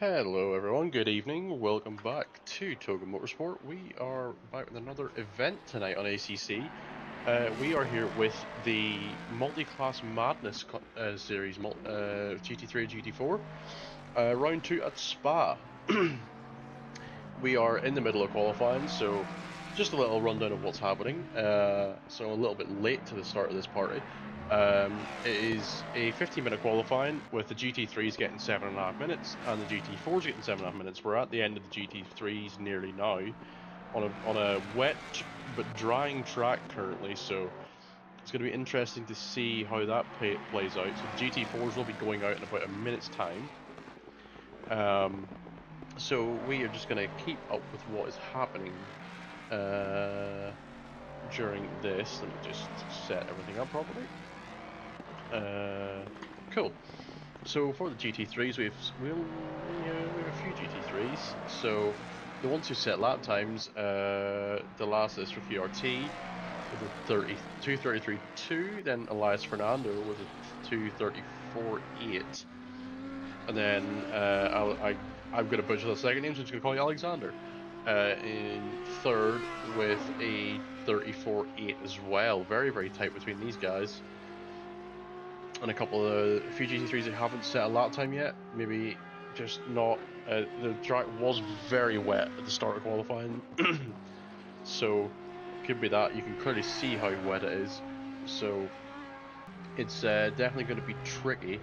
Hello everyone, good evening, welcome back to Toga Motorsport. We are back with another event tonight on ACC. We are here with the Multiclass Madness series, GT3 and GT4, round 2 at Spa. We are in the middle of qualifying, so just a little rundown of what's happening. So a little bit late to the start of this party. It is a 15-minute qualifying with the GT3s getting 7.5 minutes and the GT4s getting 7.5 minutes. We're at the end of the GT3s nearly now on a wet but drying track currently, so it's going to be interesting to see how that plays out. So the GT4s will be going out in about a minute's time. So we are just going to keep up with what is happening during this. Let me just set everything up properly. Cool. So for the GT3s, we have a few GT3s. So the ones who set lap times, the last is Ricky RT with a 2:33.2, then Elias Fernando with a 2:34.8, and then I'm going to butcher the second name, so I'm just going to call you Alexander in third with a 34.8 as well. Very, very tight between these guys. And a few GT3s that haven't set a lap time yet. Maybe just not. The track was very wet at the start of qualifying, so could be that. You can clearly see how wet it is. So it's definitely going to be tricky.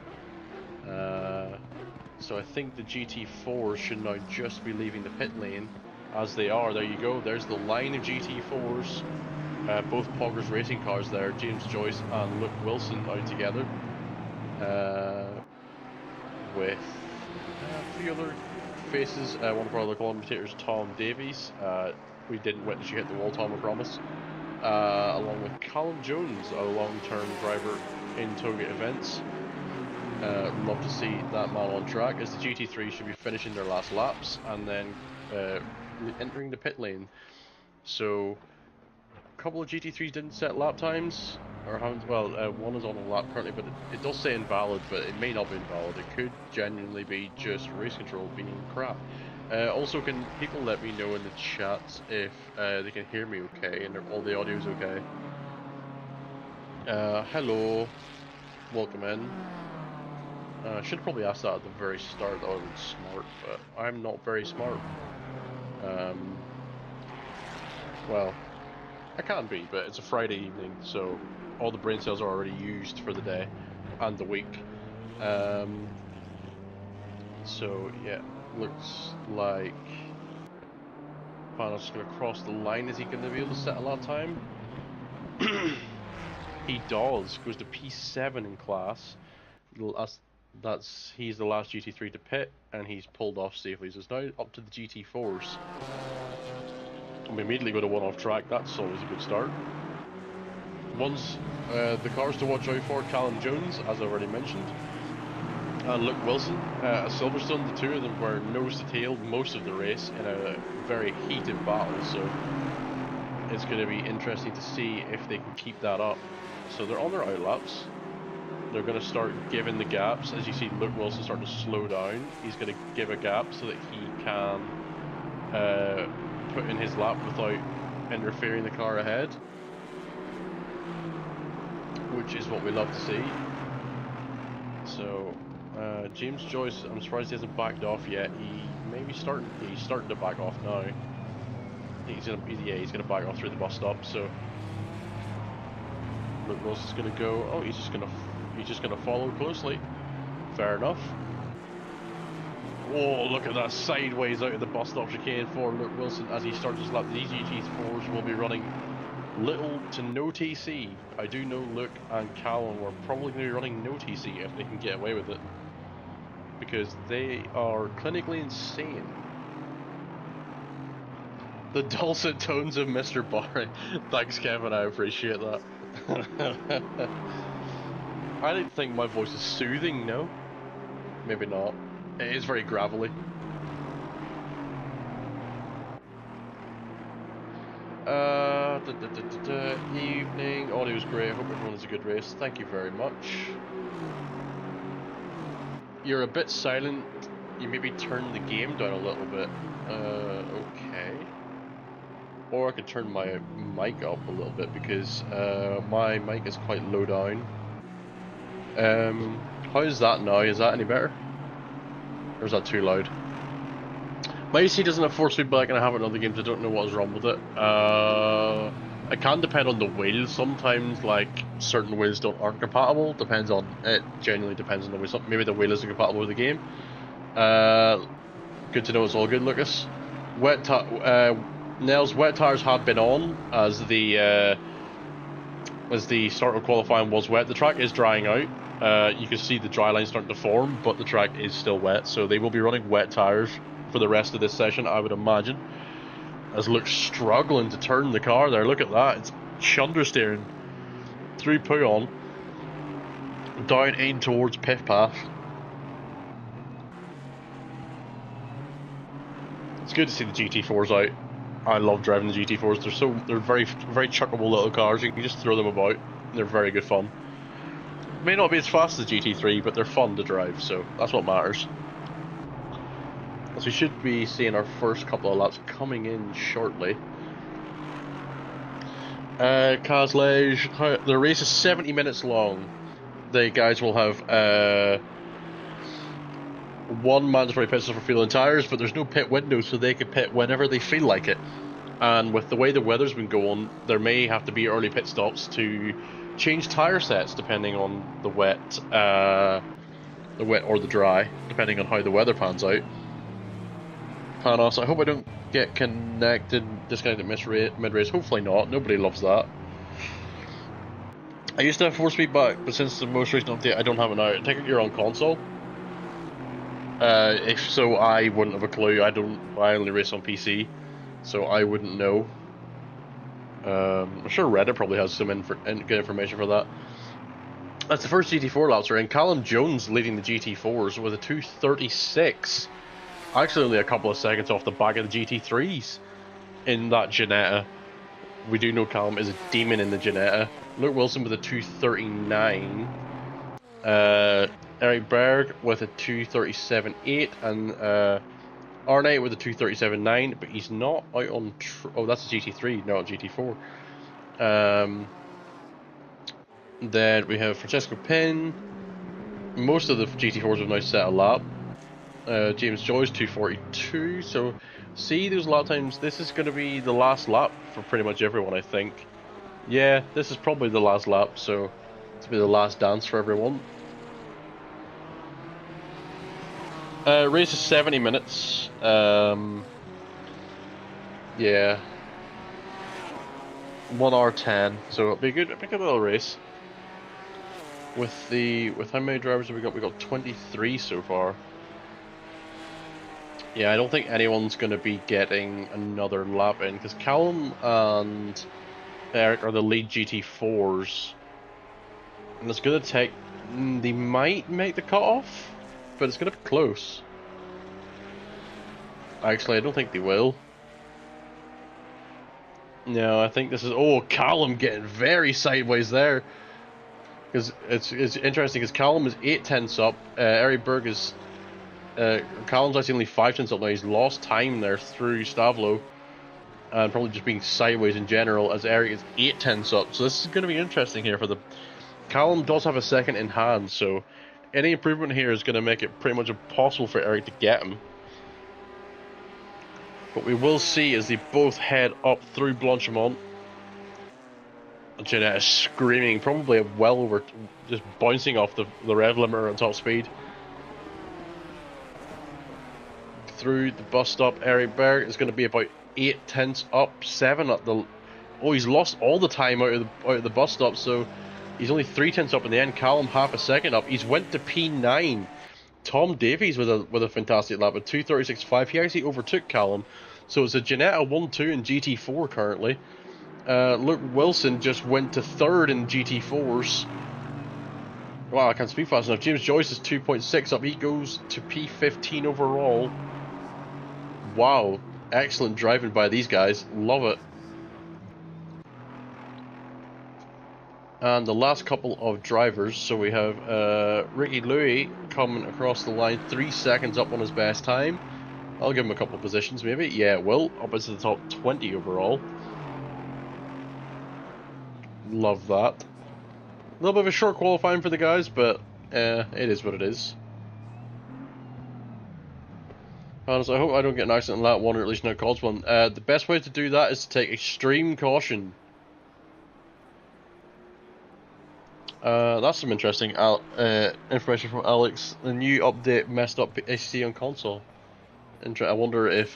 So I think the GT4s should now just be leaving the pit lane as they are. There you go. There's the line of GT4s. Both Poggers racing cars there. James Joyce and Luke Wilson out together. With a few other faces. One of our other commentators, Tom Davies. We didn't witness you hit the wall, Tom, I promise. Along with Callum Jones, a long-term driver in Toga events. Love to see that man on track, as the GT3 should be finishing their last laps and then entering the pit lane. So a couple of GT3s didn't set lap times, or haven't. Well, one is on a lap currently, but it does say invalid, but it may not be invalid. It could genuinely be just race control being crap. Also, can people let me know in the chat if they can hear me okay and all the audio is okay? Hello, welcome in. I should probably ask that at the very start. That would have been smart, but I'm not very smart. Well, I can be, but it's a Friday evening, so all the brain cells are already used for the day and the week. So yeah, looks like Panos going to cross the line. Is he going to be able to set a lap time? He does. Goes to P7 in class. He's the last GT3 to pit, and he's pulled off safely. So it's now up to the GT4s. And we immediately go to one off track. That's always a good start. The cars to watch out for: Callum Jones, as I already mentioned, and Luke Wilson at Silverstone. The two of them were nose to tail most of the race in a very heated battle. So it's going to be interesting to see if they can keep that up. So they're on their outlaps. They're going to start giving the gaps. As you see Luke Wilson starting to slow down, he's going to give a gap so that he can put in his lap without interfering the car ahead, which is what we love to see. So James Joyce, I'm surprised he hasn't backed off yet. He may be starting. He's starting to back off now. He's gonna back off through the bus stop. So Luke Wilson's gonna go. Oh, he's just gonna follow closely. Fair enough. Oh, look at that sideways out of the bus stop chicane for Luke Wilson as he starts his lap. These GT4s will be running little to no TC. I do know Luke and Callum were probably going to be running no TC if they can get away with it, because they are clinically insane. The dulcet tones of Mr. Barry. Thanks, Kevin. I appreciate that. I don't think my voice is soothing. No, maybe not. It is very gravelly. Evening. Audio's great. I hope everyone has a good race. Thank you very much. You're a bit silent, you maybe turn the game down a little bit. Okay. Or I could turn my mic up a little bit because my mic is quite low down. How is that now? Is that any better? Or is that too loud? My AC doesn't have force feedback and I have it in other games. I don't know what is wrong with it. It can depend on the wheels. Sometimes, like, certain wheels aren't compatible. Depends on it. Genuinely depends on the wheel. Maybe the wheel isn't compatible with the game. Good to know it's all good, Lucas. Nell's wet tires had been on as the start of qualifying was wet. The track is drying out. You can see the dry line starting to form, but the track is still wet, so they will be running wet tires for the rest of this session, I would imagine. As Luke's struggling to turn the car there. Look at that. It's chunder steering through Puyon, down in towards Piff Path. It's good to see the GT4s out. I love driving the GT4s. They're very chuckable little cars. You can just throw them about. They're very good fun. May not be as fast as the GT3, but they're fun to drive, so that's what matters. So we should be seeing our first couple of laps coming in shortly. Kazlej, the race is 70 minutes long. The guys will have one mandatory pit stop for fuel and tyres, but there's no pit window, so they can pit whenever they feel like it. And with the way the weather's been going, there may have to be early pit stops to change tyre sets depending on the wet or the dry, depending on how the weather pans out. Panos, I hope I don't get disconnected mid-race. Hopefully not. Nobody loves that. I used to have force feedback, but since the most recent update, I don't have it now. I take it you're on console. If so, I wouldn't have a clue. I only race on PC, so I wouldn't know. I'm sure Reddit probably has some good information for that. That's the first GT4 laps are in. Callum Jones leading the GT4s with a 2:36. Actually, only a couple of seconds off the back of the GT3s in that Ginetta. We do know Callum is a demon in the Ginetta. Luke Wilson with a 2:39. Eric Berg with a 2:37.8 and Arnett with a 2:37.9, but he's not out on. Oh, that's a GT3, not a GT4. Then we have Francesco Pin. Most of the GT4s have now set a lap. James Joyce 2:42. So, see those lap times. This is going to be the last lap for pretty much everyone, I think. Yeah, this is probably the last lap, so it's be the last dance for everyone. Race is 70 minutes. Yeah. 1 hour 10, so it'll be a good little race. With how many drivers have we got? We got 23 so far. Yeah, I don't think anyone's going to be getting another lap in because Callum and Eric are the lead GT4s, and it's going to take. They might make the cutoff, but it's going to be close. Actually, I don't think they will. No, I think this is. Oh, Callum getting very sideways there. Because it's interesting because Callum is 8/10 up. Eric Berg is. Callum's actually only 5/10 up now. He's lost time there through Stavlo. And probably just being sideways in general, as Eric is 8/10 up. So this is going to be interesting here for the. Callum does have a second in hand, so any improvement here is going to make it pretty much impossible for Eric to get him. But we will see as they both head up through Blanchimont. Jeanette is screaming, probably well over, just bouncing off the rev limiter at top speed. Through the bus stop, Eric Berg is going to be about 8/10 up, 7 up the. Oh, he's lost all the time out of the bus stop, so he's only 3/10 up in the end. Callum half a second up. He's went to P9. Tom Davies with a fantastic lap at 2:36.5. He actually overtook Callum, so it's a Ginetta 1-2 in GT4 currently. Luke Wilson just went to third in GT4s. Wow, I can't speak fast enough. James Joyce is 2.6 up. He goes to P15 overall. Wow, excellent driving by these guys. Love it. And the last couple of drivers, so we have Ricky Louis coming across the line, 3 seconds up on his best time. I'll give him a couple of positions, maybe. Yeah, it will. Up into the top 20 overall. Love that. A little bit of a short qualifying for the guys, but it is what it is. Honestly, I hope I don't get an accident in lap 1, or at least not cause one. The best way to do that is to take extreme caution. That's some interesting information from Alex. The new update messed up ACC on console. I wonder if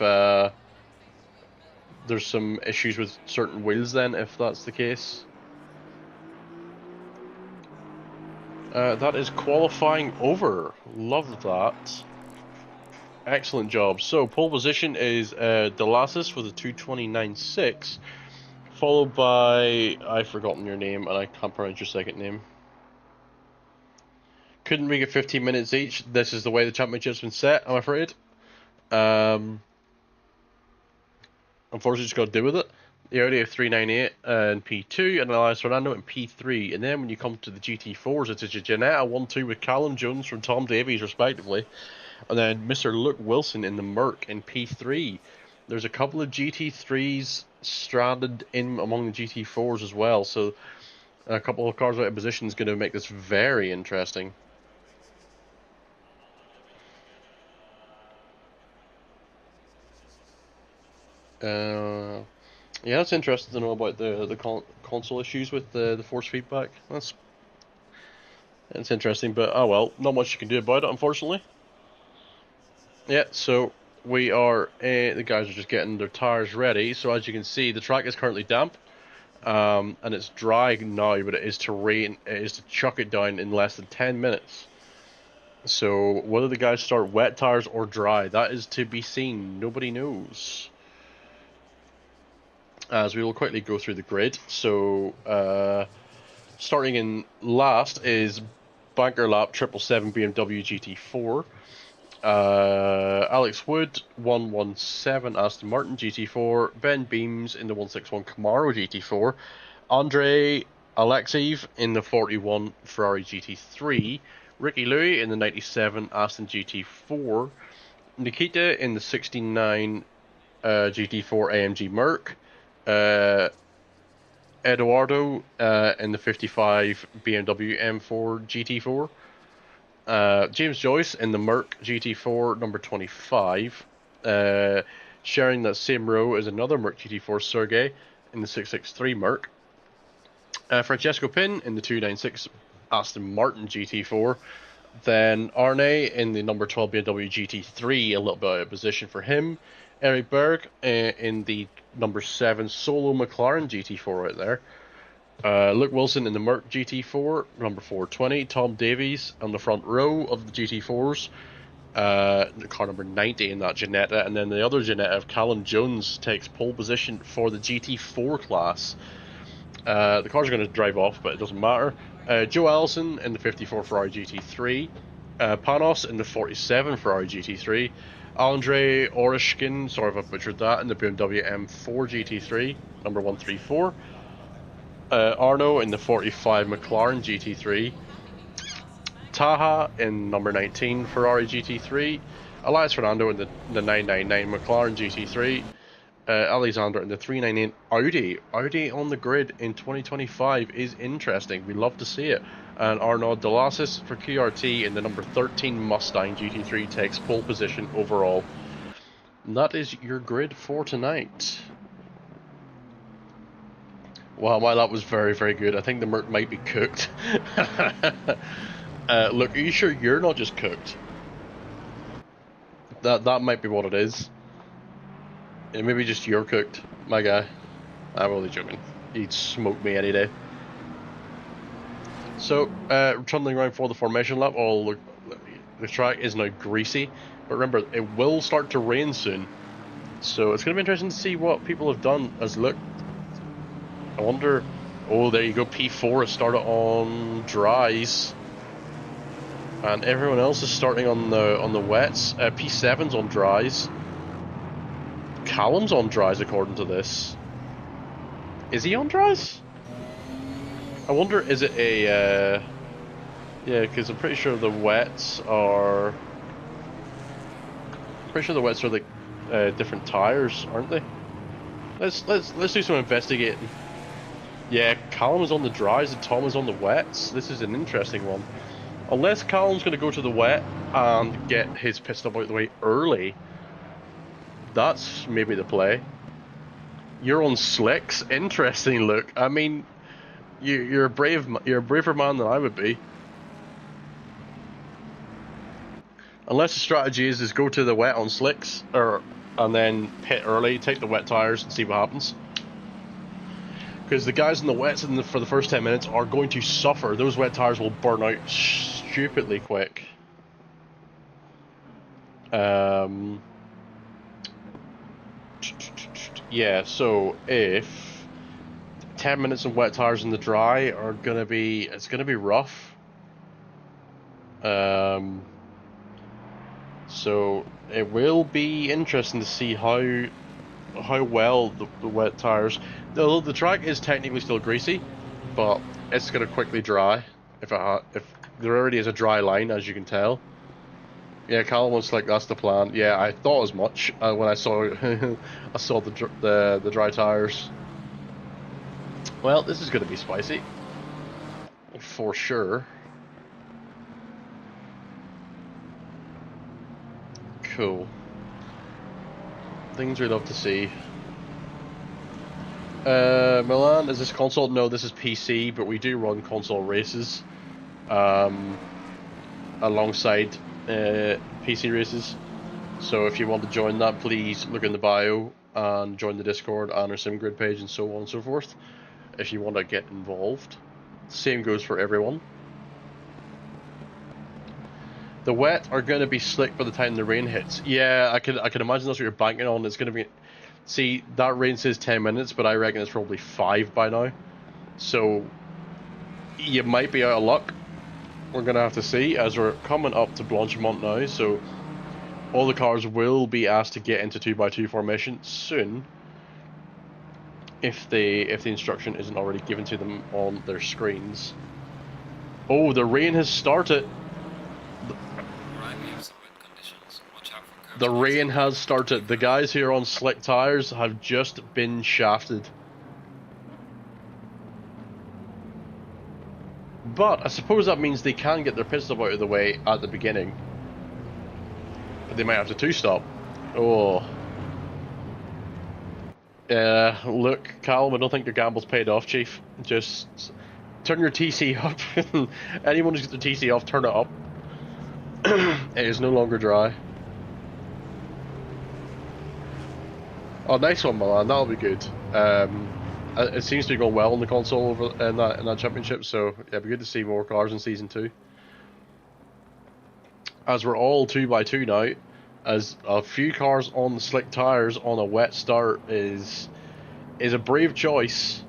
there's some issues with certain wheels then, if that's the case. That is qualifying over. Love that. Excellent job. So, pole position is Delassis with a 2:29.6, followed by, I've forgotten your name and I can't pronounce your second name. Couldn't make it 15 minutes each. This is the way the championship's been set, I'm afraid. Unfortunately, just got to deal with it. The Audi of 398 in P2, and Elias Fernando in P3. And then when you come to the GT4s, it's a Janetta 1-2 with Callum Jones from Tom Davies, respectively. And then Mr. Luke Wilson in the Merc in P3. There's a couple of GT3s stranded in among the GT4s as well, so a couple of cars out of position is going to make this very interesting. Yeah, that's interesting to know about the console issues with the force feedback. That's interesting, but oh well, not much you can do about it, unfortunately. Yeah, so we are the guys are just getting their tires ready. So as you can see, the track is currently damp, and it's dry now, but it is to rain. It is to chuck it down in less than 10 minutes. So whether the guys start wet tires or dry, that is to be seen. Nobody knows. As we will quickly go through the grid. So starting in last is Banker Lap 777 BMW GT4. Alex Wood 117 Aston Martin GT4. Ben Beams in the 161 Camaro GT4. Andre Alexeyev in the 41 Ferrari GT3. Ricky Louis in the 97 Aston GT4. Nikita in the 69 GT4 AMG Merc. Eduardo in the 55 BMW M4 GT4. James Joyce in the Merc GT4 number 25. Sharing that same row is another Merc GT4, Sergey in the 663 Merc. Francesco Pin in the 296 Aston Martin GT4. Then Arne in the number 12 BMW GT3, a little bit out of position for him. Eric Berg in the number 7 Solo McLaren GT4 out there. Luke Wilson in the Merc GT4, number 420. Tom Davies on the front row of the GT4s. The car number 90 in that Janetta. And then the other Janetta of Callum Jones takes pole position for the GT4 class. The cars are going to drive off, but it doesn't matter. Joe Allison in the 54 Ferrari GT3. Panos in the 47 Ferrari GT3. Andre Oreshkin, sorry if I butchered that, in the BMW M4 GT3, number 134. Arno in the 45 McLaren GT3. Taha in number 19 Ferrari GT3. Elias Fernando in the 999 McLaren GT3. Alexander in the 398 Audi. Audi on the grid in 2025 is interesting. We love to see it. And Arnaud Delassis for QRT in the number 13 Mustang GT3 takes pole position overall. And that is your grid for tonight. Wow, that was very, very good. I think the Merc might be cooked. Look, are you sure you're not just cooked? That might be what it is. Maybe just you're cooked, my guy. I'm only joking. He'd smoke me any day. So, trundling around for the formation lap. Oh, the track is now greasy. But remember, it will start to rain soon. So it's going to be interesting to see what people have done as look. I wonder... Oh, there you go. P4 has started on dries. And everyone else is starting on the wets. P7's on dries. Callum's on dries according to this. Is he on dries? I wonder, is it a... yeah, because I'm pretty sure the wets are... I'm pretty sure the wets are like different tires, aren't they? Let's do some investigating. Yeah, Callum is on the dries and Tom is on the wets. This is an interesting one. Unless Callum's going to go to the wet and get his pit stop out of the way early, that's maybe the play. You're on slicks. Interesting look. I mean, you're a braver man than I would be. Unless the strategy is go to the wet on slicks, and then pit early, take the wet tires and see what happens. Because the guys in the wets for the first 10 minutes are going to suffer. Those wet tires will burn out stupidly quick. Yeah, so if 10 minutes of wet tires in the dry are gonna be, it's gonna be rough. So it will be interesting to see how well the wet tires. Although the track is technically still greasy, but it's gonna quickly dry if there already is a dry line, as you can tell. Yeah, Callum was like, that's the plan. Yeah, I thought as much when I saw I saw the dry tires. Well, this is gonna be spicy for sure. Cool. Things we love to see. Milan, is this console? No, this is PC, but we do run console races alongside PC races. So if you want to join that, please look in the bio and join the Discord and our SimGrid page and so on and so forth if you want to get involved. Same goes for everyone. The wet are going to be slick by the time the rain hits. Yeah, I can imagine that's what you're banking on. It's going to be... See, that rain says 10 minutes, but I reckon it's probably 5 by now. So, you might be out of luck. We're going to have to see, as we're coming up to Blanchimont now, so all the cars will be asked to get into 2x2 formation soon, if the instruction isn't already given to them on their screens. Oh, the rain has started. The rain has started. The guys here on slick tires have just been shafted. But I suppose that means they can get their pit stop out of the way at the beginning. But they might have to two-stop. Oh. Look, Callum, I don't think your gamble's paid off, Chief. Just turn your TC up. Anyone who's got their TC off, turn it up. It is no longer dry. Oh, nice one, Milan. That'll be good. It seems to be going well in the console in that championship, so yeah, it'd be good to see more cars in Season 2. As we're all 2x2 now, as a few cars on the slick tires on a wet start is a brave choice.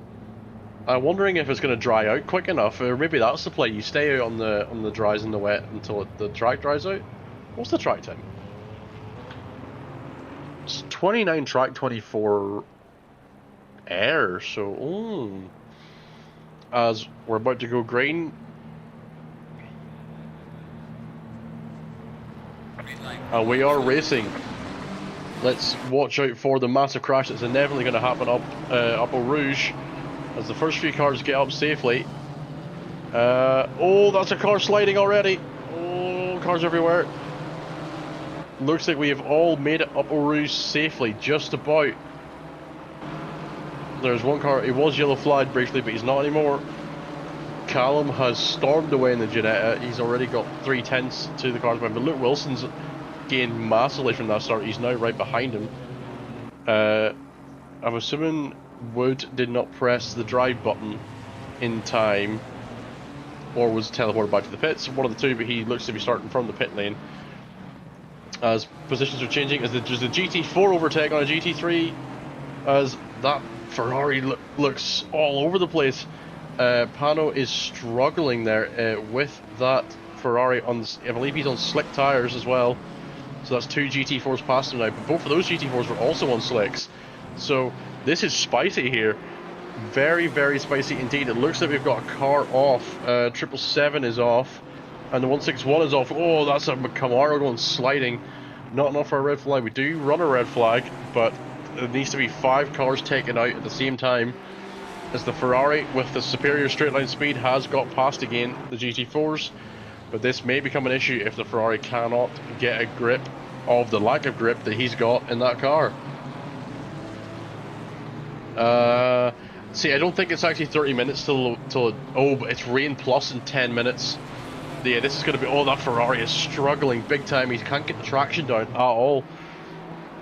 I'm wondering if it's going to dry out quick enough, or maybe that's the play. You stay out on the dries and the wet until the track dries out. What's the track time? It's 29 track, 24 air, so as we're about to go green, and we are racing. Let's watch out for the massive crash that's inevitably going to happen up Eau Rouge as the first few cars get up safely. Oh, that's a car sliding already. Oh, cars everywhere. Looks like we have all made it up Eau Rouge safely, just about. There's one car, he was yellow flagged briefly, but he's not anymore. Callum has stormed away in the Ginetta. He's already got 3/10 to the cars, but Luke Wilson's gained massively from that start. He's now right behind him. I'm assuming Wood did not press the drive button in time, or was teleported back to the pits. One of the two, but he looks to be starting from the pit lane. As positions are changing, as there's a GT4 overtake on a GT3, as that Ferrari looks all over the place. Pano is struggling there with that Ferrari on, I believe he's on slick tires as well. So that's two GT4s past him now, but both of those GT4s were also on slicks. So this is spicy here. Very, very spicy indeed. It looks like we've got a car off. 777 is off. And the 161 is off. Oh, that's a Camaro going sliding. Not enough for a red flag. We do run a red flag, but there needs to be 5 cars taken out at the same time, as the Ferrari, with the superior straight line speed, has got past again the GT4s. But this may become an issue if the Ferrari cannot get a grip of the lack of grip that he's got in that car. See, I don't think it's actually 30 minutes till oh, but it's rain plus in 10 minutes. Yeah, this is going to be... Oh, that Ferrari is struggling big time. He can't get the traction down at all.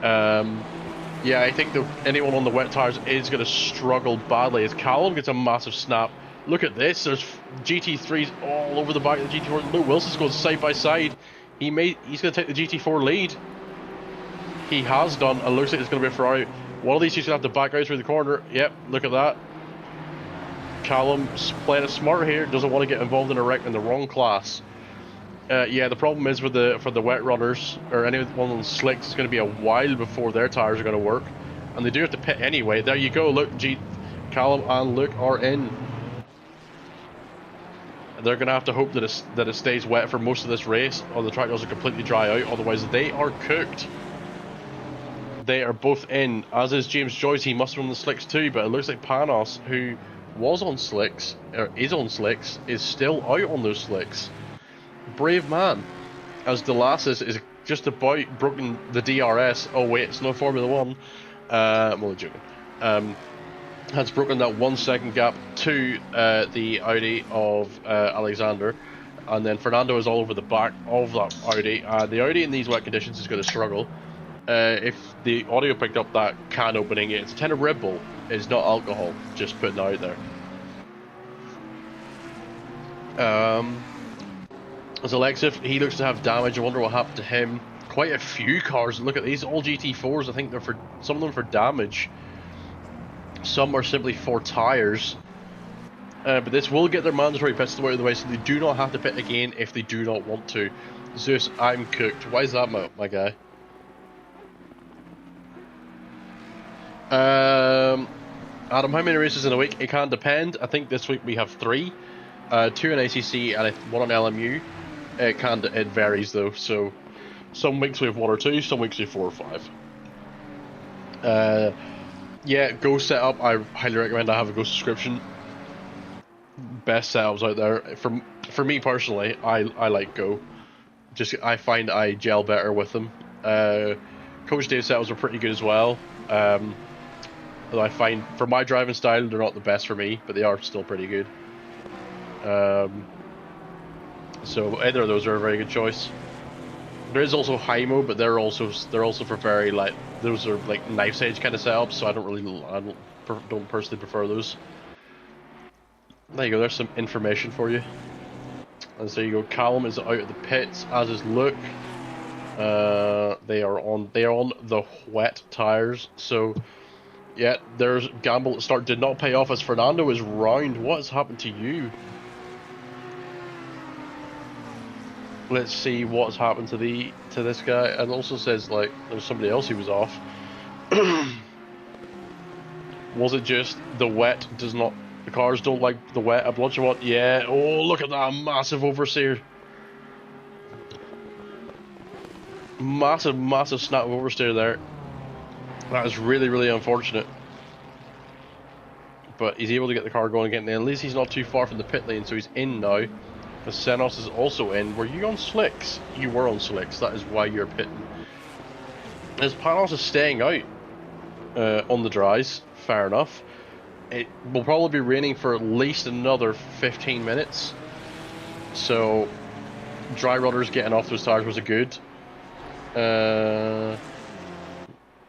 Yeah, I think anyone on the wet tires is going to struggle badly as Callum gets a massive snap. Look at this. There's GT3s all over the back of the GT4. Luke Wilson's going side by side. He's going to take the GT4 lead. He has done. It looks like it's going to be a Ferrari. One of these he's going to have to back out through the corner. Yep, look at that. Callum's playing it smart here. Doesn't want to get involved in a wreck in the wrong class. Yeah, the problem is for the wet runners, or anyone on the slicks, it's going to be a while before their tires are going to work. And they do have to pit anyway. There you go. Look, Callum and Luke are in. They're going to have to hope that it stays wet for most of this race, or the track doesn't completely dry out. Otherwise, they are cooked. They are both in, as is James Joyce. He must have run the slicks too, but it looks like Panos, who was on slicks, or is on slicks, is still out on those slicks. Brave man, as Delassis is just about broken the DRS. Oh wait, it's no Formula 1. I'm only joking. Has broken that 1 second gap to the Audi of Alexander, and then Fernando is all over the back of that Audi. The Audi in these wet conditions is going to struggle. If the audio picked up that can opening, it's a 10 of Red Bull. It's not alcohol. Just putting it out there. As Alexif, he looks to have damage. I wonder what happened to him. Quite a few cars. Look at these, all GT4s. I think they're for some of them for damage. Some are simply for tires. But this will get their mandatory pits out of the way, so they do not have to pit again if they do not want to. Zeus, I'm cooked. Why is that, my guy? Adam, how many races in a week? It can depend. I think this week we have 3. 2 in ACC and 1 on LMU. It varies though, so some weeks we have 1 or 2, some weeks we have 4 or 5. Yeah, Go setup, I highly recommend I have a Go subscription. Best setups out there. For me personally, I like Go. I find I gel better with them. Coach Dave setups are pretty good as well. Although I find for my driving style they're not the best for me, but they are still pretty good. So either of those are a very good choice. There is also Hymo, but they're also for very those are like knife's edge kind of setups. So I don't personally prefer those. There you go. There's some information for you. And so you go. Callum is out of the pits, as is Luke. They are on the wet tires. So yeah, there's gamble at the start did not pay off as Fernando is round. What has happened to you? Let's see what's happened to this guy. And also says like there's somebody else who was off. Was it just the wet does not? The cars don't like the wet. A bunch of what? Yeah. Oh, look at that massive oversteer. Massive snap of oversteer there. That is really, really unfortunate. But he's able to get the car going again. And at least he's not too far from the pit lane, so he's in now. The Senos is also in. Were you on slicks? You were on slicks. That is why you're pitting. As Panos is staying out on the dries, fair enough. It will probably be raining for at least another 15 minutes. So, dry runners getting off those tires was a good.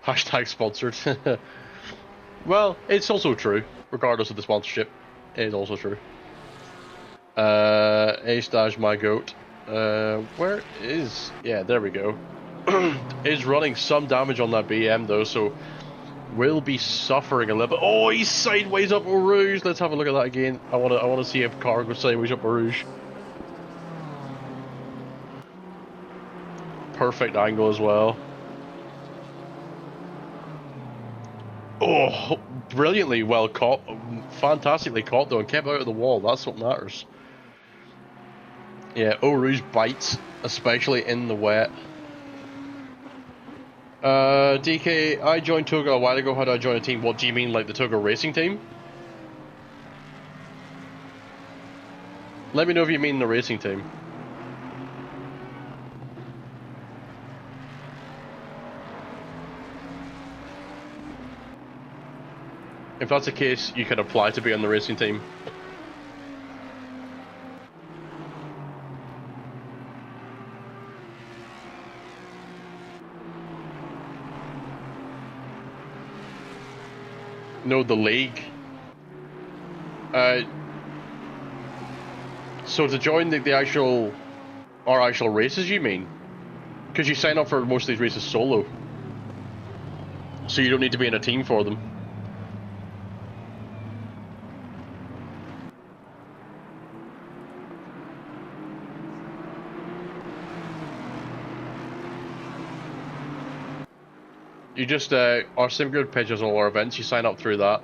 Hashtag sponsored. Well, it's also true. Regardless of the sponsorship, it is also true. A-Stage my goat. Where is... Yeah, there we go. Is running some damage on that BM though, so will be suffering a little bit. Oh, he's sideways up Eau Rouge. Let's have a look at that again. I want to see if car goes sideways up Eau Rouge. Perfect angle as well. Oh, brilliantly well caught. Fantastically caught, though, and kept out of the wall. That's what matters. Yeah, Eau Rouge bites, especially in the wet. DK, I joined Toga a while ago. How do I join a team? What do you mean, like the Toga racing team? Let me know if you mean the racing team. If that's the case, you can apply to be on the racing team. No, the league. So to join the actual races, you mean? Because you sign up for most of these races solo. So you don't need to be in a team for them. You just, our SimGrid pitches all our events, you sign up through that.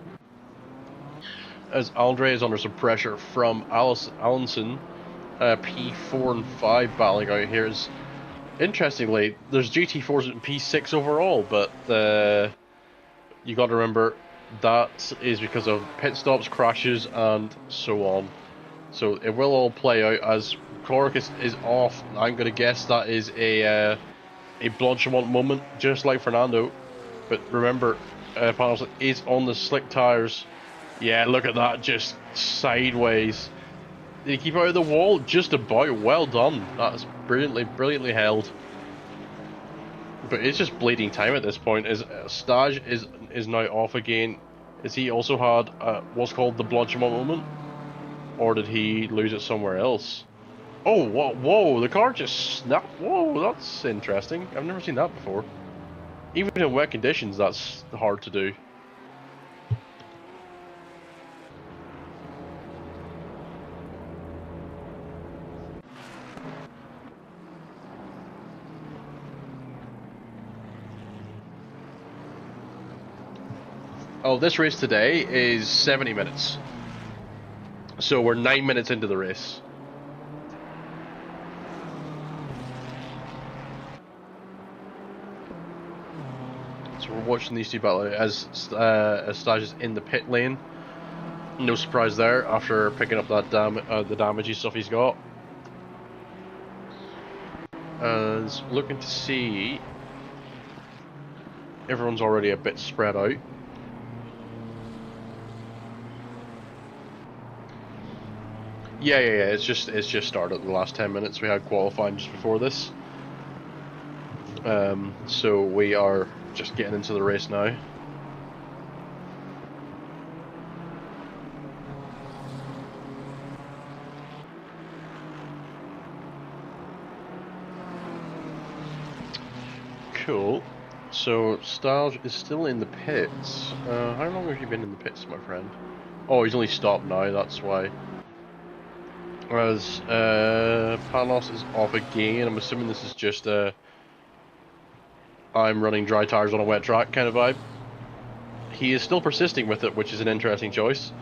As Andre is under some pressure from Allinson, P4 and 5 battling out here. Interestingly, there's GT4s and P6 overall, but you got to remember that is because of pit stops, crashes, and so on. So it will all play out as Cork is off. I'm going to guess that is a Blanchimont moment, just like Fernando. But remember, Panos is on the slick tires. Yeah, look at that, just sideways. Did he keep out of the wall? Just about. Well done. That's brilliantly held. But it's just bleeding time at this point. Stage is now off again. Has he also had what's called the Blanchimont moment? Or did he lose it somewhere else? Oh, whoa, the car just snapped. Whoa, that's interesting. I've never seen that before. Even in wet conditions, that's hard to do. Oh, this race today is 70 minutes. So we're 9 minutes into the race. So we're watching these two battle as Stage is in the pit lane. No surprise there after picking up that the damagey stuff he's got. And looking to see, everyone's already a bit spread out. Yeah. It's just started in the last 10 minutes. We had qualifying just before this. So we are just getting into the race now. Cool. So Styles is still in the pits. How long have you been in the pits, my friend? Oh, he's only stopped now, that's why. Whereas Panos is off again. I'm assuming this is just I'm running dry tires on a wet track kind of vibe. He is still persisting with it, which is an interesting choice.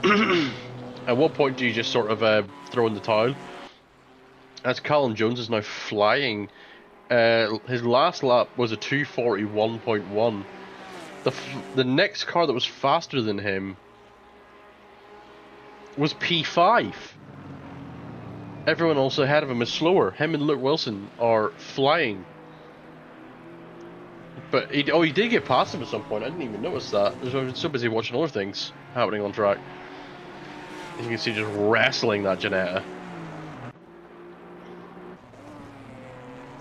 At what point do you just sort of throw in the towel? As Callum Jones is now flying, his last lap was a 2:41.1. The next car that was faster than him was P5. Everyone else ahead of him is slower. Him and Luke Wilson are flying. But he did get past him at some point. I didn't even notice that. I was so busy watching other things happening on track. You can see just wrestling that Janetta.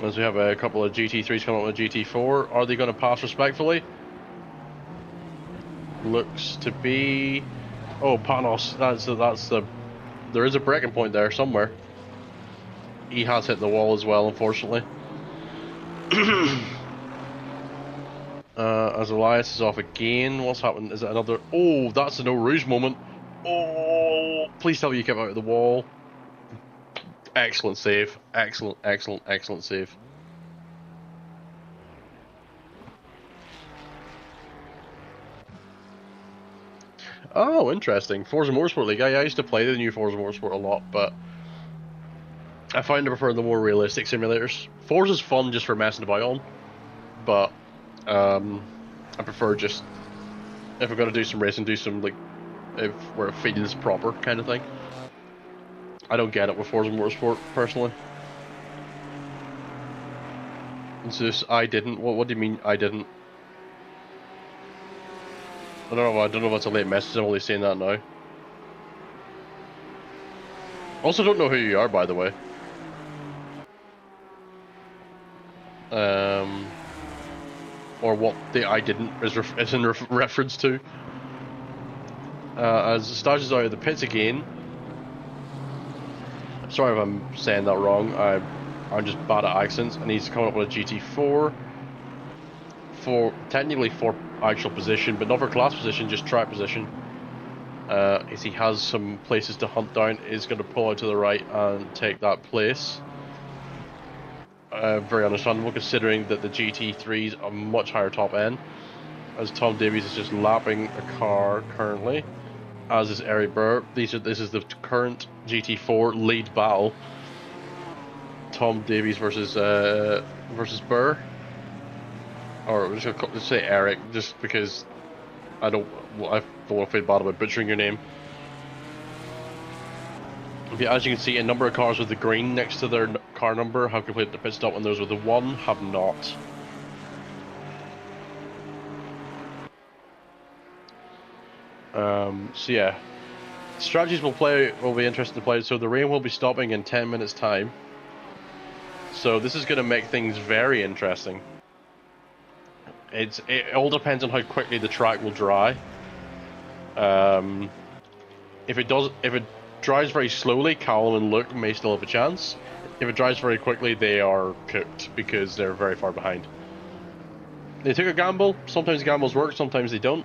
As we have a couple of GT3s coming up with a GT4. Are they going to pass respectfully? Looks to be... Oh, Panos. That's the... There is a breaking point there somewhere. He has hit the wall as well, unfortunately. As Elias is off again. What's happened? Is it another... Oh, that's an Eau Rouge moment. Oh, please tell me you kept out of the wall. Excellent save. Excellent save. Oh, interesting. Forza Motorsport League. I used to play the new Forza Motorsport a lot, but I find I prefer the more realistic simulators. Forza's fun just for messing about on, but I prefer just, if I'm gonna do some racing, do some like, if where it feels proper kind of thing. I don't get it with Forza Motorsport personally. It's just I didn't. What do you mean I didn't? I don't know. I don't know if that's a late message. I'm only saying that now. Also, don't know who you are, by the way. Or what the I didn't is in reference to. As Staj is out of the pits again. Sorry if I'm saying that wrong. I'm just bad at accents, and he's coming up with a GT4 for technically for actual position, but not for class position, just track position. As he has some places to hunt down, is going to pull out to the right and take that place. Very understandable considering that the GT3 is a much higher top end, as Tom Davies is just lapping a car currently, as is Eric Burr. This is the current GT4 lead battle. Tom Davies versus Burr, or let's say Eric, just because I don't want to feel bad about butchering your name. As you can see, a number of cars with the green next to their car number have completed the pit stop, and those with the 1 have not. So yeah, strategies will be interesting to play. So the rain will be stopping in 10 minutes time. So this is going to make things very interesting. It all depends on how quickly the track will dry. If it dries very slowly, Callum and Luke may still have a chance. If it dries very quickly, they are cooked because they're very far behind. They took a gamble. Sometimes gambles work, sometimes they don't.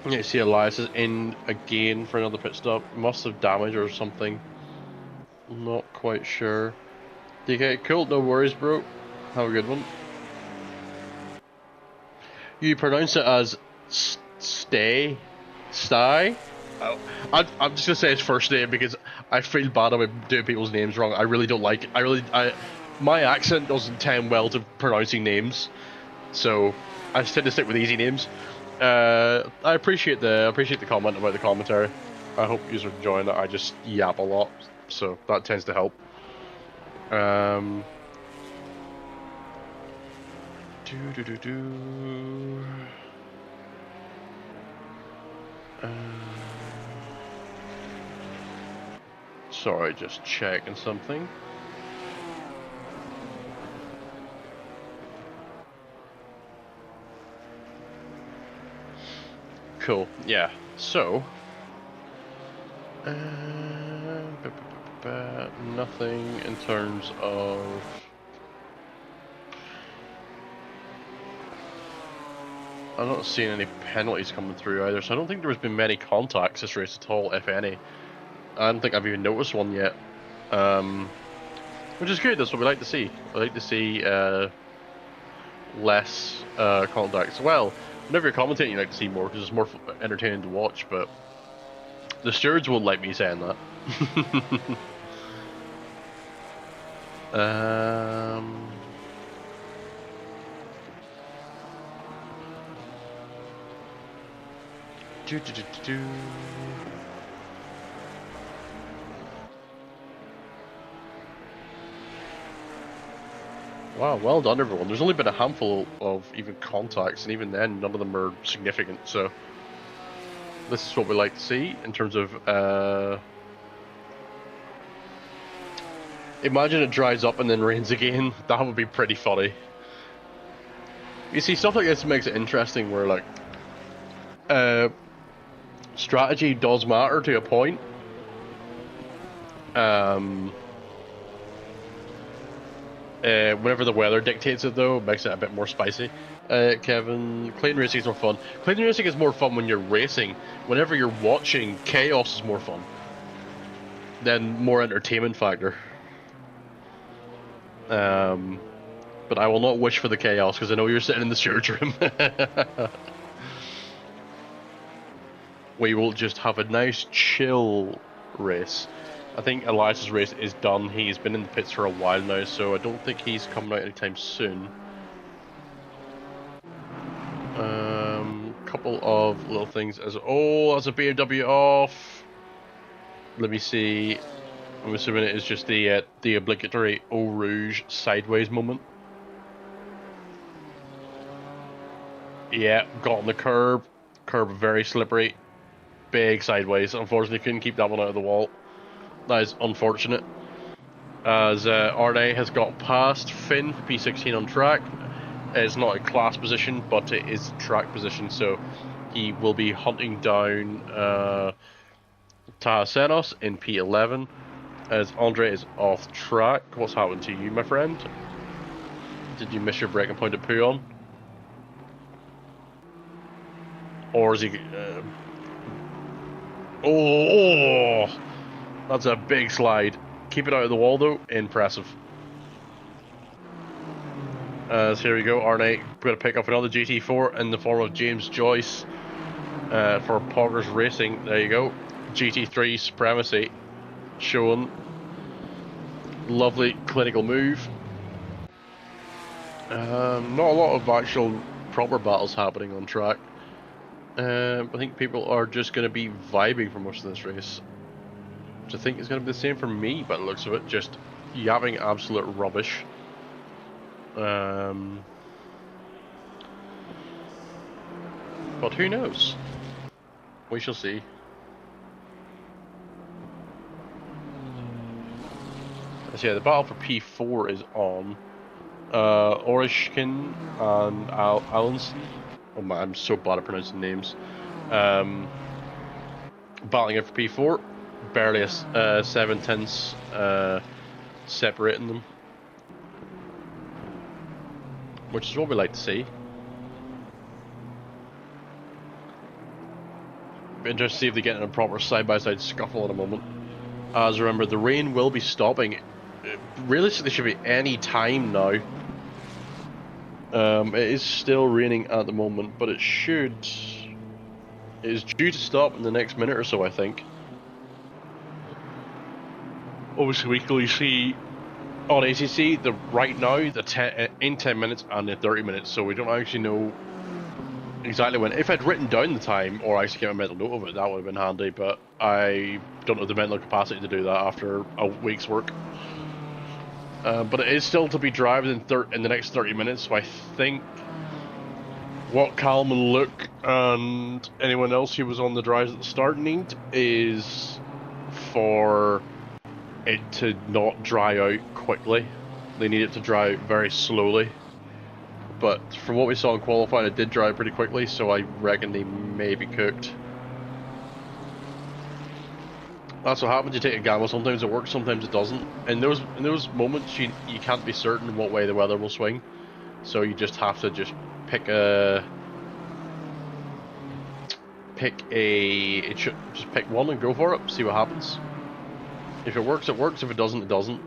You see Elias is in again for another pit stop. Must have damage or something. Not quite sure. DK, cool, no worries, bro. Have a good one. You pronounce it as stay? Oh, I'm just gonna say his first name because I feel bad about doing people's names wrong. I really don't like it. My accent doesn't tend well to pronouncing names, so I tend to stick with easy names. I appreciate the comment about the commentary. I hope you are enjoying it. I just yap a lot, so that tends to help. Sorry, just checking something. Cool, yeah, so nothing in terms of I'm not seeing any penalties coming through either, so I don't think there's been many contacts this race at all, if any. I don't think I've even noticed one yet, which is good. That's what we like to see. We like to see less contacts. Well, whenever you're commentating, you like to see more because it's more entertaining to watch. But the stewards won't like me saying that. Wow, well done everyone. There's only been a handful of even contacts, and even then, none of them are significant, so this is what we like to see in terms of imagine it dries up and then rains again. That would be pretty funny. You see, stuff like this makes it interesting where, like, strategy does matter to a point. Whenever the weather dictates it, though, it makes it a bit more spicy. Kevin, Clayton Racing is more fun. Clayton Racing is more fun when you're racing. Whenever you're watching, chaos is more fun. Then more entertainment factor. But I will not wish for the chaos because I know you're sitting in the steerage room. We will just have a nice chill race. I think Elias's race is done. He's been in the pits for a while now, so I don't think he's coming out anytime soon. Couple of little things as that's a BMW off. Let me see. I'm assuming it is just the obligatory Eau Rouge sideways moment. Yeah, got on the curb. Curb very slippery. Big sideways. Unfortunately, couldn't keep that one out of the wall. That is unfortunate. As Arne has got past Finn for P16 on track. It's not a class position, but it is track position, so he will be hunting down Tahasenos in P11. As Andre is off track. What's happened to you, my friend? Did you miss your breaking point at Puyon? Or is he... Oh! That's a big slide. Keep it out of the wall, though. Impressive. So here we go. Arne going to pick up another GT4 in the form of James Joyce for Poggers Racing. There you go. GT3 supremacy shown. Lovely clinical move. Not a lot of actual proper battles happening on track. I think people are just going to be vibing for most of this race. Which I think is going to be the same for me by the looks of it. Just yapping absolute rubbish. But who knows? We shall see. So yeah, the battle for P4 is on. Orishkin and Allenson. Oh man, I'm so bad at pronouncing names. Battling it for P4. Barely a 7/10 separating them. Which is what we like to see. Be interested to see if they get in a proper side-by-side scuffle in a moment. As remember, the rain will be stopping. Realistically, should be any time now. It is still raining at the moment, but it is due to stop in the next minute or so, I think. Obviously, we can see on ACC right now in 10 minutes and in 30 minutes, so we don't actually know exactly when. If I'd written down the time or actually get a mental note of it, that would have been handy, but I don't have the mental capacity to do that after a week's work. But it is still to be driven in the next 30 minutes, so I think what Calum and Luke and anyone else who was on the drives at the start need is for it to not dry out quickly. They need it to dry out very slowly. But from what we saw in qualifying, it did dry out pretty quickly, so I reckon they may be cooked. That's what happens. You take a gamble. Sometimes it works, sometimes it doesn't. In those moments, you can't be certain what way the weather will swing, so you just have to just pick one and go for it. See what happens. If it works, it works. If it doesn't, it doesn't.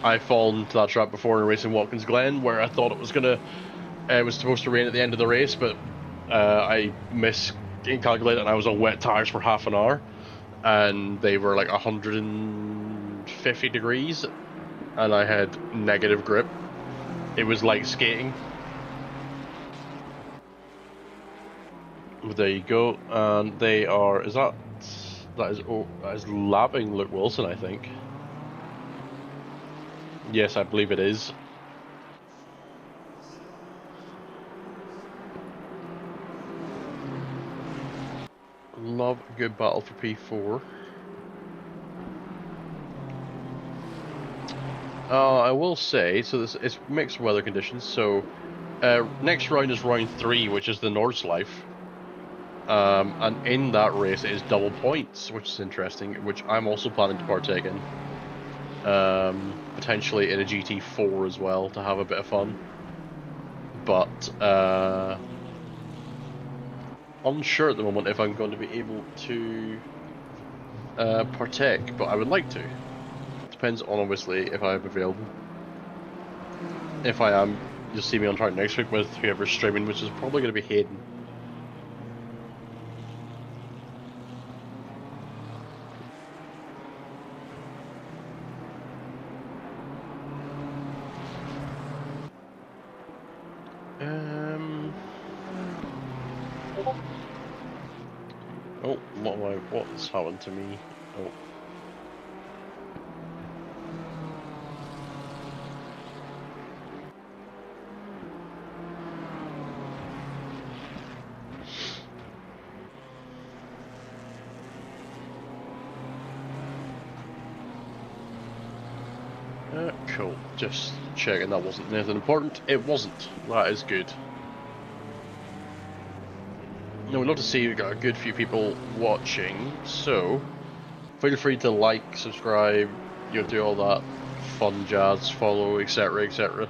I've fallen into that trap before in a race in Watkins Glen where I thought it was supposed to rain at the end of the race, but I miscalculated and I was on wet tires for half an hour, and they were like 150 degrees, and I had negative grip. It was like skating. There you go, and they are. That is lapping Luke Wilson, I think. Yes, I believe it is. Love a good battle for P4. I will say, so it's mixed weather conditions, so next round is round 3, which is the Nordschleife. And in that race it is double points, which is interesting, which I'm also planning to partake in. potentially in a GT4 as well to have a bit of fun. But unsure at the moment if I'm going to be able to partake, but I would like to. Depends on obviously if I'm available. If I am, you'll see me on track next week with whoever's streaming, which is probably going to be Hayden. Oh, what's happened to me? Oh. Cool. Just checking that wasn't anything important. It wasn't. That is good. No, we'd love to see we've got a good few people watching, so feel free to like, subscribe, do all that fun jazz, follow, etc, etc.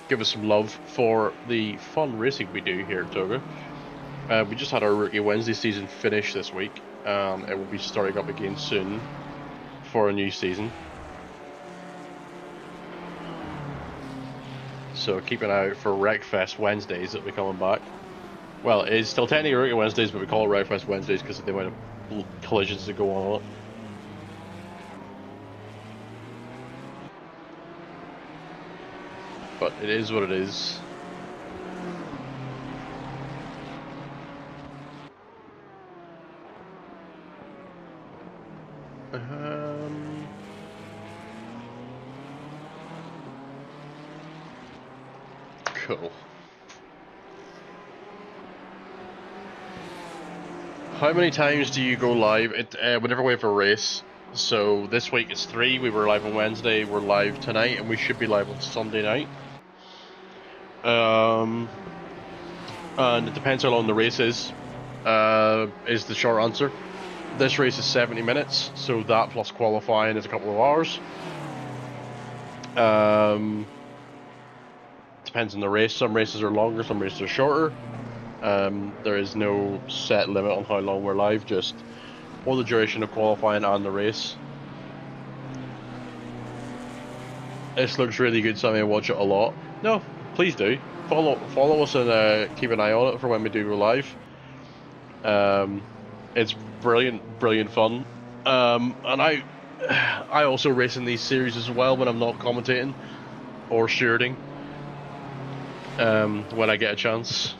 Give us some love for the fun racing we do here at Toga. We just had our Rookie Wednesday season finish this week. It will be starting up again soon for a new season. So keep an eye out for Wreckfest Wednesdays that will be coming back. Well, it is still technically Rookie Wednesdays, but we call it Wreckfest Wednesdays because of the amount of collisions that go on it. But it is what it is. Cool. How many times do you go live? Whenever we have a race. So this week it's 3. We were live on Wednesday. We're live tonight, and we should be live on Sunday night. And it depends how long the race is the short answer. This race is 70 minutes, so that plus qualifying is a couple of hours. Depends on the race. Some races are longer, some races are shorter. There is no set limit on how long we're live, just for the duration of qualifying and the race. This looks really good, so I may watch it a lot. No, please do. Follow us and keep an eye on it for when we do go live. It's brilliant fun. And I also race in these series as well when I'm not commentating or stewarding. When I get a chance.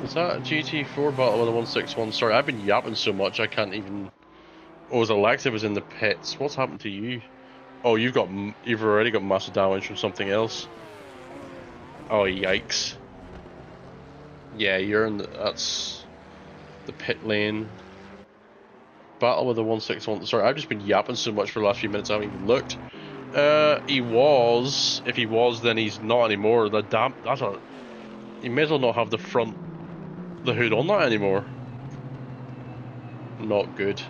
Is that a GT4 battle with a 161? Sorry, I've been yapping so much I can't even. Oh, Alexa was in the pits. What's happened to you? Oh, you've already got massive damage from something else. Oh, yikes. Yeah, you're in that's the pit lane. Battle with a 161. Sorry, I've just been yapping so much for the last few minutes I haven't even looked. He was. If he was, then he's not anymore. He may as well not have the hood on that anymore. Not good.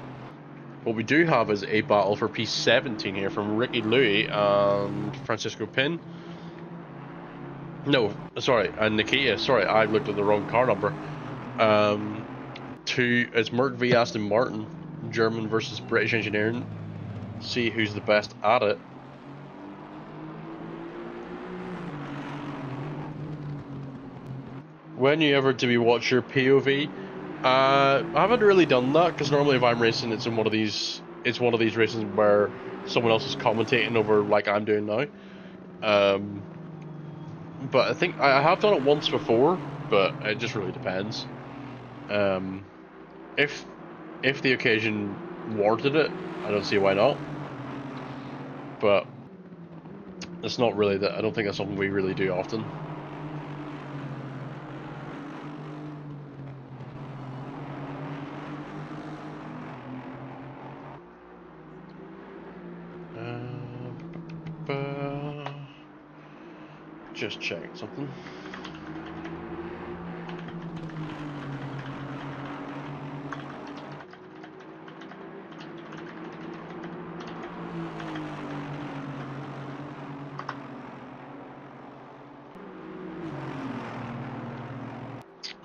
What we do have is a battle for P17 here from Ricky Louie and Francisco Pin. No, sorry, and Nikita. Sorry, I looked at the wrong car number. It's Merc v Aston Martin, German versus British engineering. See who's the best at it. When you ever do we watch your POV? I haven't really done that because normally if I'm racing, it's one of these races where someone else is commentating over like I'm doing now. But I think I have done it once before, but it just really depends. If the occasion warranted it, I don't see why not. But it's not really that. I don't think that's something we really do often. Just checking something.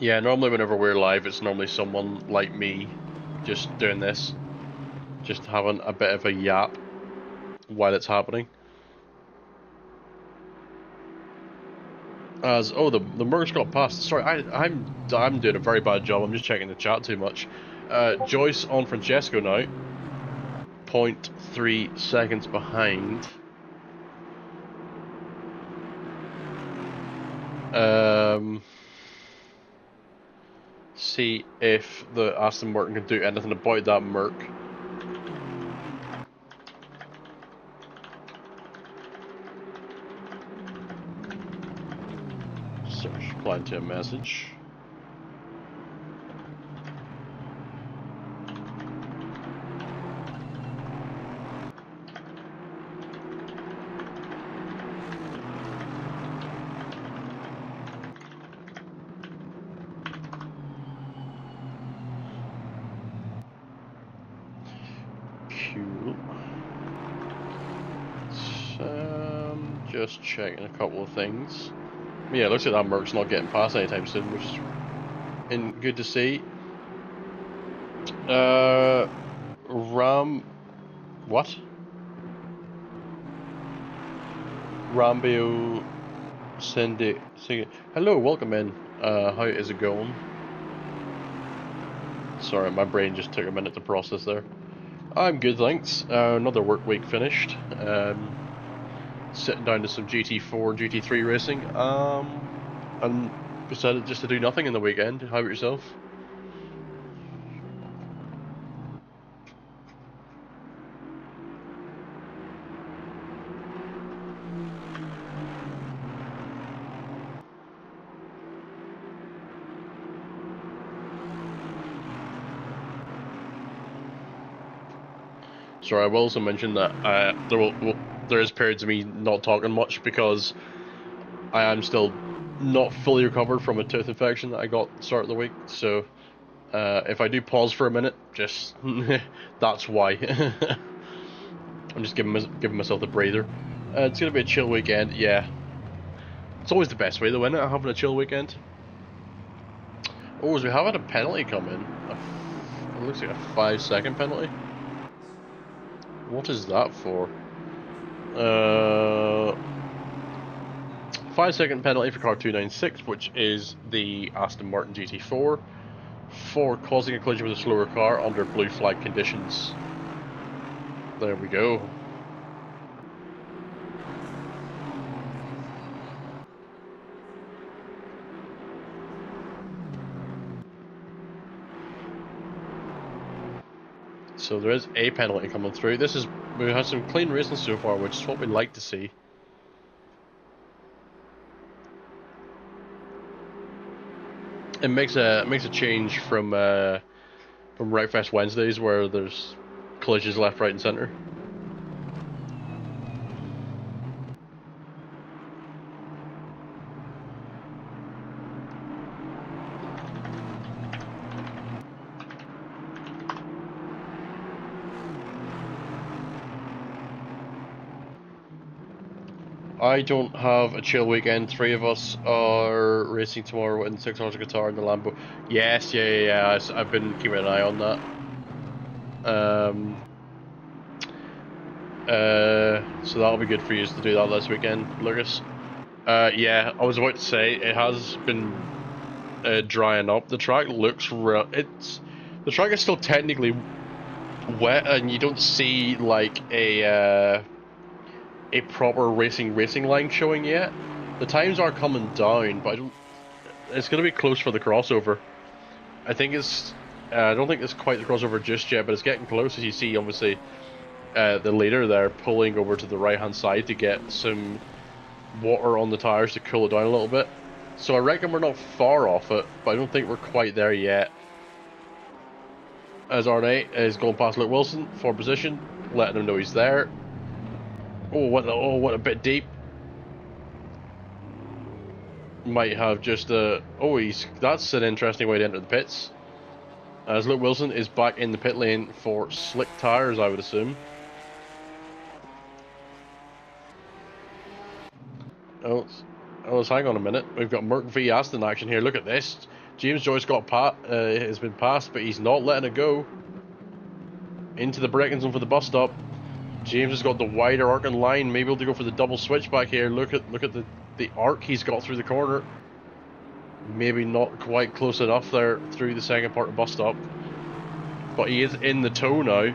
Yeah, normally whenever we're live, it's normally someone like me just doing this. Just having a bit of a yap while it's happening. The Mercs got past. Sorry, I'm doing a very bad job. I'm just checking the chat too much. Joyce on Francesco now. 0.3 seconds behind. See if the Aston Martin can do anything about that Merc. Search, replying to a message. Cool. Just checking a couple of things. Yeah, looks like that Merc's not getting past anytime soon, which is good to see. What? Rambio Cindy. Hello, welcome in. How is it going? Sorry, my brain just took a minute to process there. I'm good, thanks. Another work week finished. Sitting down to some GT4, GT3 racing. And decided just to do nothing in the weekend. How about yourself? Sorry, I will also mention that there is periods of me not talking much because I am still not fully recovered from a tooth infection that I got at the start of the week. So if I do pause for a minute, just that's why. I'm just giving myself a breather. It's gonna be a chill weekend. Yeah, it's always the best way to win it, having a chill weekend. Oh, so we have had a penalty come in. It looks like a 5-second penalty. What is that for? 5-second penalty for car 296, which is the Aston Martin GT4, for causing a collision with a slower car under blue flag conditions. There we go. So there is a penalty coming through. We had some clean racing so far, which is what we like to see. It makes a change from Wreckfest Wednesdays, where there's collisions left, right, and centre. I don't have a chill weekend. 3 of us are racing tomorrow in 6 hours of Qatar in the Lambo. Yes, yeah. I've been keeping an eye on that. So that'll be good for you to do that this weekend, Lucas. Yeah, I was about to say it has been drying up. The track looks the track is still technically wet, and you don't see like a proper racing line showing yet. The times are coming down, but it's going to be close for the crossover. I don't think it's quite the crossover just yet, but it's getting close. As you see, obviously, the leader there pulling over to the right hand side to get some water on the tires to cool it down a little bit. So I reckon we're not far off it, but I don't think we're quite there yet. As R8 is going past Luke Wilson for position, letting him know he's there. What a bit deep. Might have just that's an interesting way to enter the pits. As Luke Wilson is back in the pit lane for slick tires, I would assume. Oh, hang on a minute. We've got Merc v Aston action here. Look at this. James Joyce has been passed, but he's not letting it go. Into the braking zone for the bus stop. James has got the wider arcing line, maybe able to go for the double switchback here. Look at the arc he's got through the corner. Maybe not quite close enough there through the second part of the bus stop. But he is in the tow now.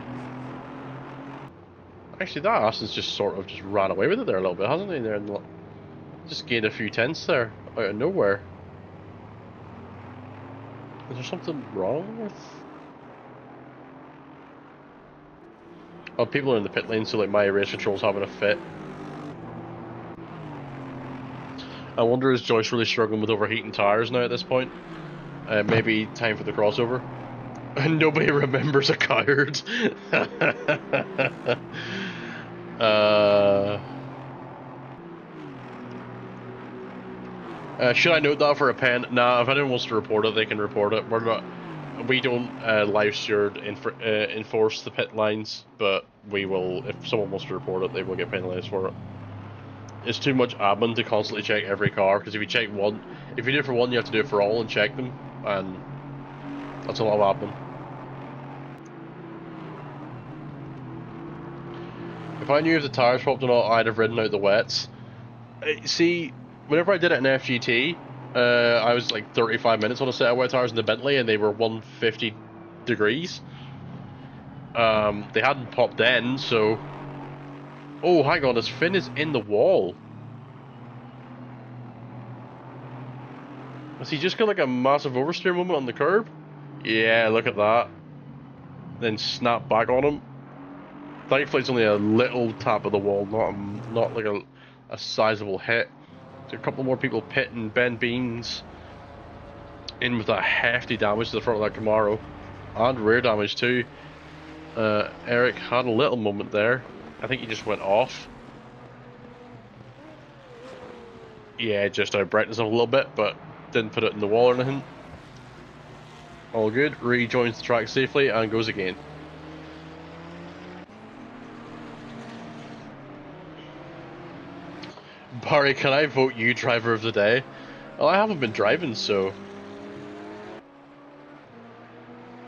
Actually, that Aston's just sort of just ran away with it there a little bit, hasn't he? There, just gained a few tenths there out of nowhere. Is there something wrong with? Oh, people are in the pit lane, so like my race control's having a fit. I wonder, is Joyce really struggling with overheating tires now at this point? Maybe time for the crossover. Nobody remembers a coward. Should I note that for a pen? Nah, if anyone wants to report it, they can report it. We don't live steward enforce the pit lines, but we will. If someone wants to report it, they will get penalised for it. It's too much admin to constantly check every car, because if you check one, if you do it for one, you have to do it for all and check them, and that's a lot of admin. If I knew if the tires popped or not, I'd have ridden out the wets. See, whenever I did it in FGT, I was like 35 minutes on a set of wet tires in the Bentley, and they were 150 degrees. They hadn't popped then, so... Oh, hang on, his fin is in the wall. Has he just got like a massive oversteer moment on the curb? Yeah, look at that. Then snap back on him. Thankfully, it's only a little tap of the wall, not like a sizable hit. There are a couple more people pitting. Ben Beans in with that hefty damage to the front of that Camaro, and rear damage too. Eric had a little moment there. I think he just went off. Yeah, just outbrightness a little bit, but didn't put it in the wall or anything. All good. Rejoins the track safely and goes again. Barry, can I vote you driver of the day? Well, I haven't been driving, so...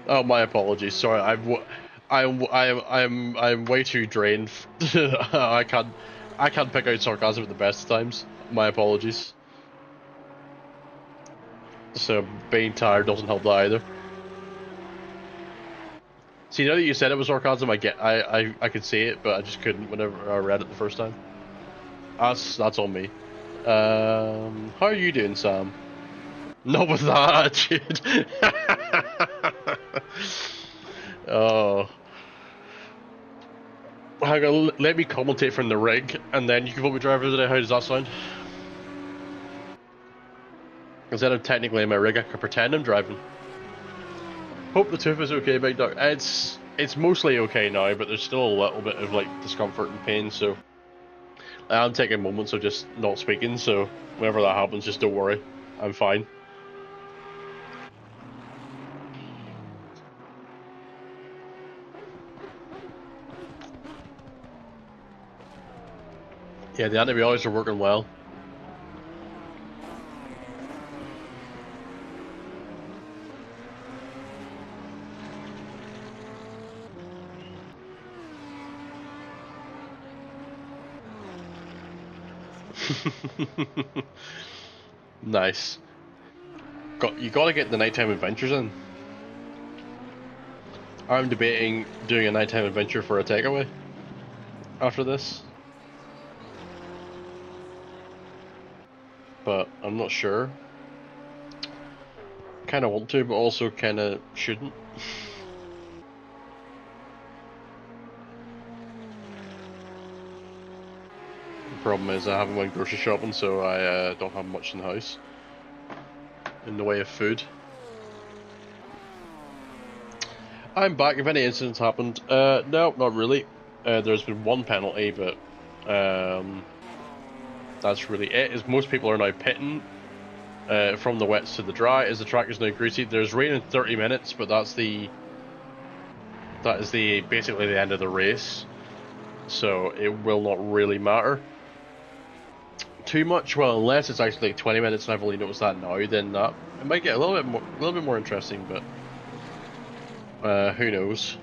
Oh, my apologies. Sorry, I'm way too drained. I can't pick out sarcasm at the best of times. My apologies. So being tired doesn't help that either. See, now that you said it was sarcasm, I could see it, but I just couldn't whenever I read it the first time. That's on me. How are you doing, Sam? Not with that attitude. Oh. Hang on, let me commentate from the rig, and then you can vote me driver of the day. How does that sound? Instead of technically in my rig, I can pretend I'm driving. Hope the tooth is okay, Big Duck. It's mostly okay now, but there's still a little bit of like discomfort and pain, so I'm taking moments of just not speaking, so whenever that happens, just don't worry. I'm fine. Yeah, the antibiotics are working well. Nice. You gotta get the nighttime adventures in. I'm debating doing a nighttime adventure for a takeaway after this, but I'm not sure. Kinda want to, but also kinda shouldn't. The problem is I haven't went grocery shopping, so I don't have much in the house in the way of food. I'm back. If any incidents happened, no, not really. There's been one penalty, but that's really it. Is most people are now pitting from the wets to the dry, as the track is now greasy. There's rain in 30 minutes, but that is basically the end of the race, so it will not really matter. too much. Well, unless it's actually like 20 minutes and I've only noticed that now, then that it might get a little bit more interesting. But who knows?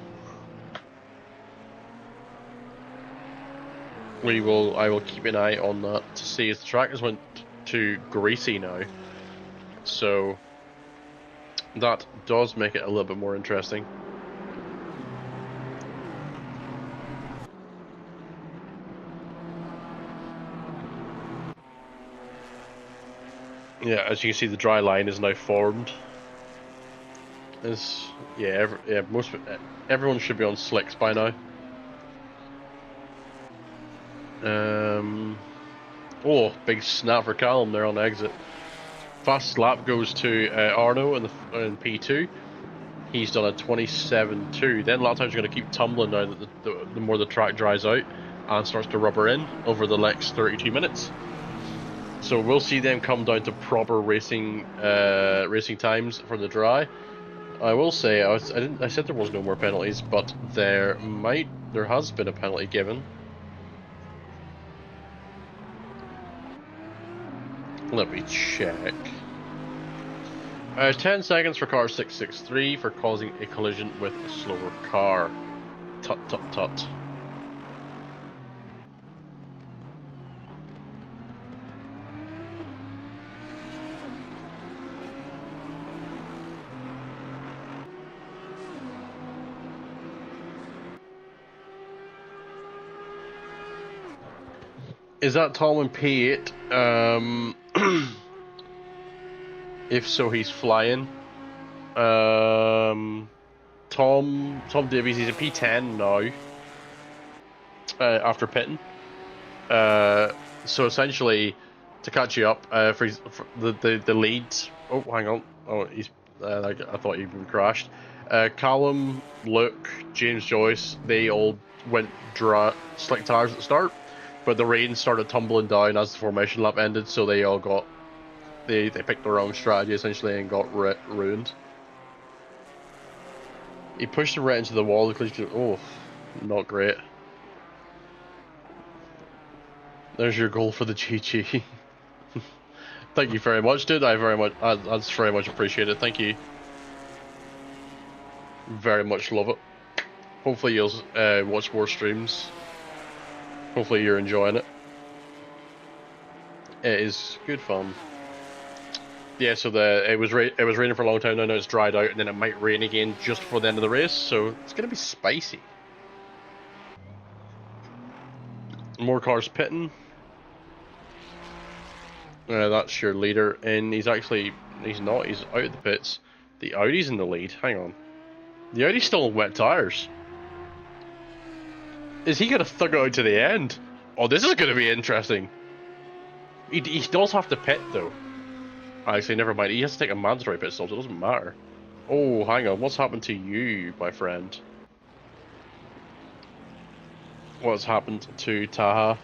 I will keep an eye on that to see as the track has went to greasy now, so that does make it a little bit more interesting. Yeah, as you can see, the dry line is now formed. Everyone should be on slicks by now. Oh, big snap for Callum there on the exit. Fastest lap goes to Arno in P2. He's done a 27.2. Then lap times are going to keep tumbling now that the more the track dries out and starts to rubber in over the next 32 minutes. So we'll see them come down to proper racing times for the dry. I will say I said there was no more penalties, but there has been a penalty given. Let me check. 10 seconds for car 663 for causing a collision with a slower car. Tut tut tut. Is that Tom in P8? If so, he's flying. Tom Davies, he's in P10 now. After pitting. So essentially, to catch you up, for the lead. Oh, hang on. Oh, he's. I thought he'd been crashed. Callum, Luke, James Joyce, they all went slick tires at the start, but the rain started tumbling down as the formation lap ended, so they all got. They picked the wrong strategy essentially and got ruined. He pushed him right into the wall. Oh, not great. There's your goal for the GG. Thank you very much, dude. That's very much appreciated. Thank you. Very much love it. Hopefully you'll watch more streams. Hopefully you're enjoying it. It is good fun. Yeah, so it was raining for a long time now. Now it's dried out, and then it might rain again just before the end of the race. So it's gonna be spicy. More cars pitting. That's your leader, and he's not. He's out of the pits. The Audi's in the lead. Hang on. The Audi's still on wet tires. Is he gonna thug it out to the end? Oh, this is gonna be interesting. He does have to pit though. Actually, never mind. He has to take a mandatory pit stop, so it doesn't matter. Oh, hang on. What's happened to you, my friend? What's happened to Taha?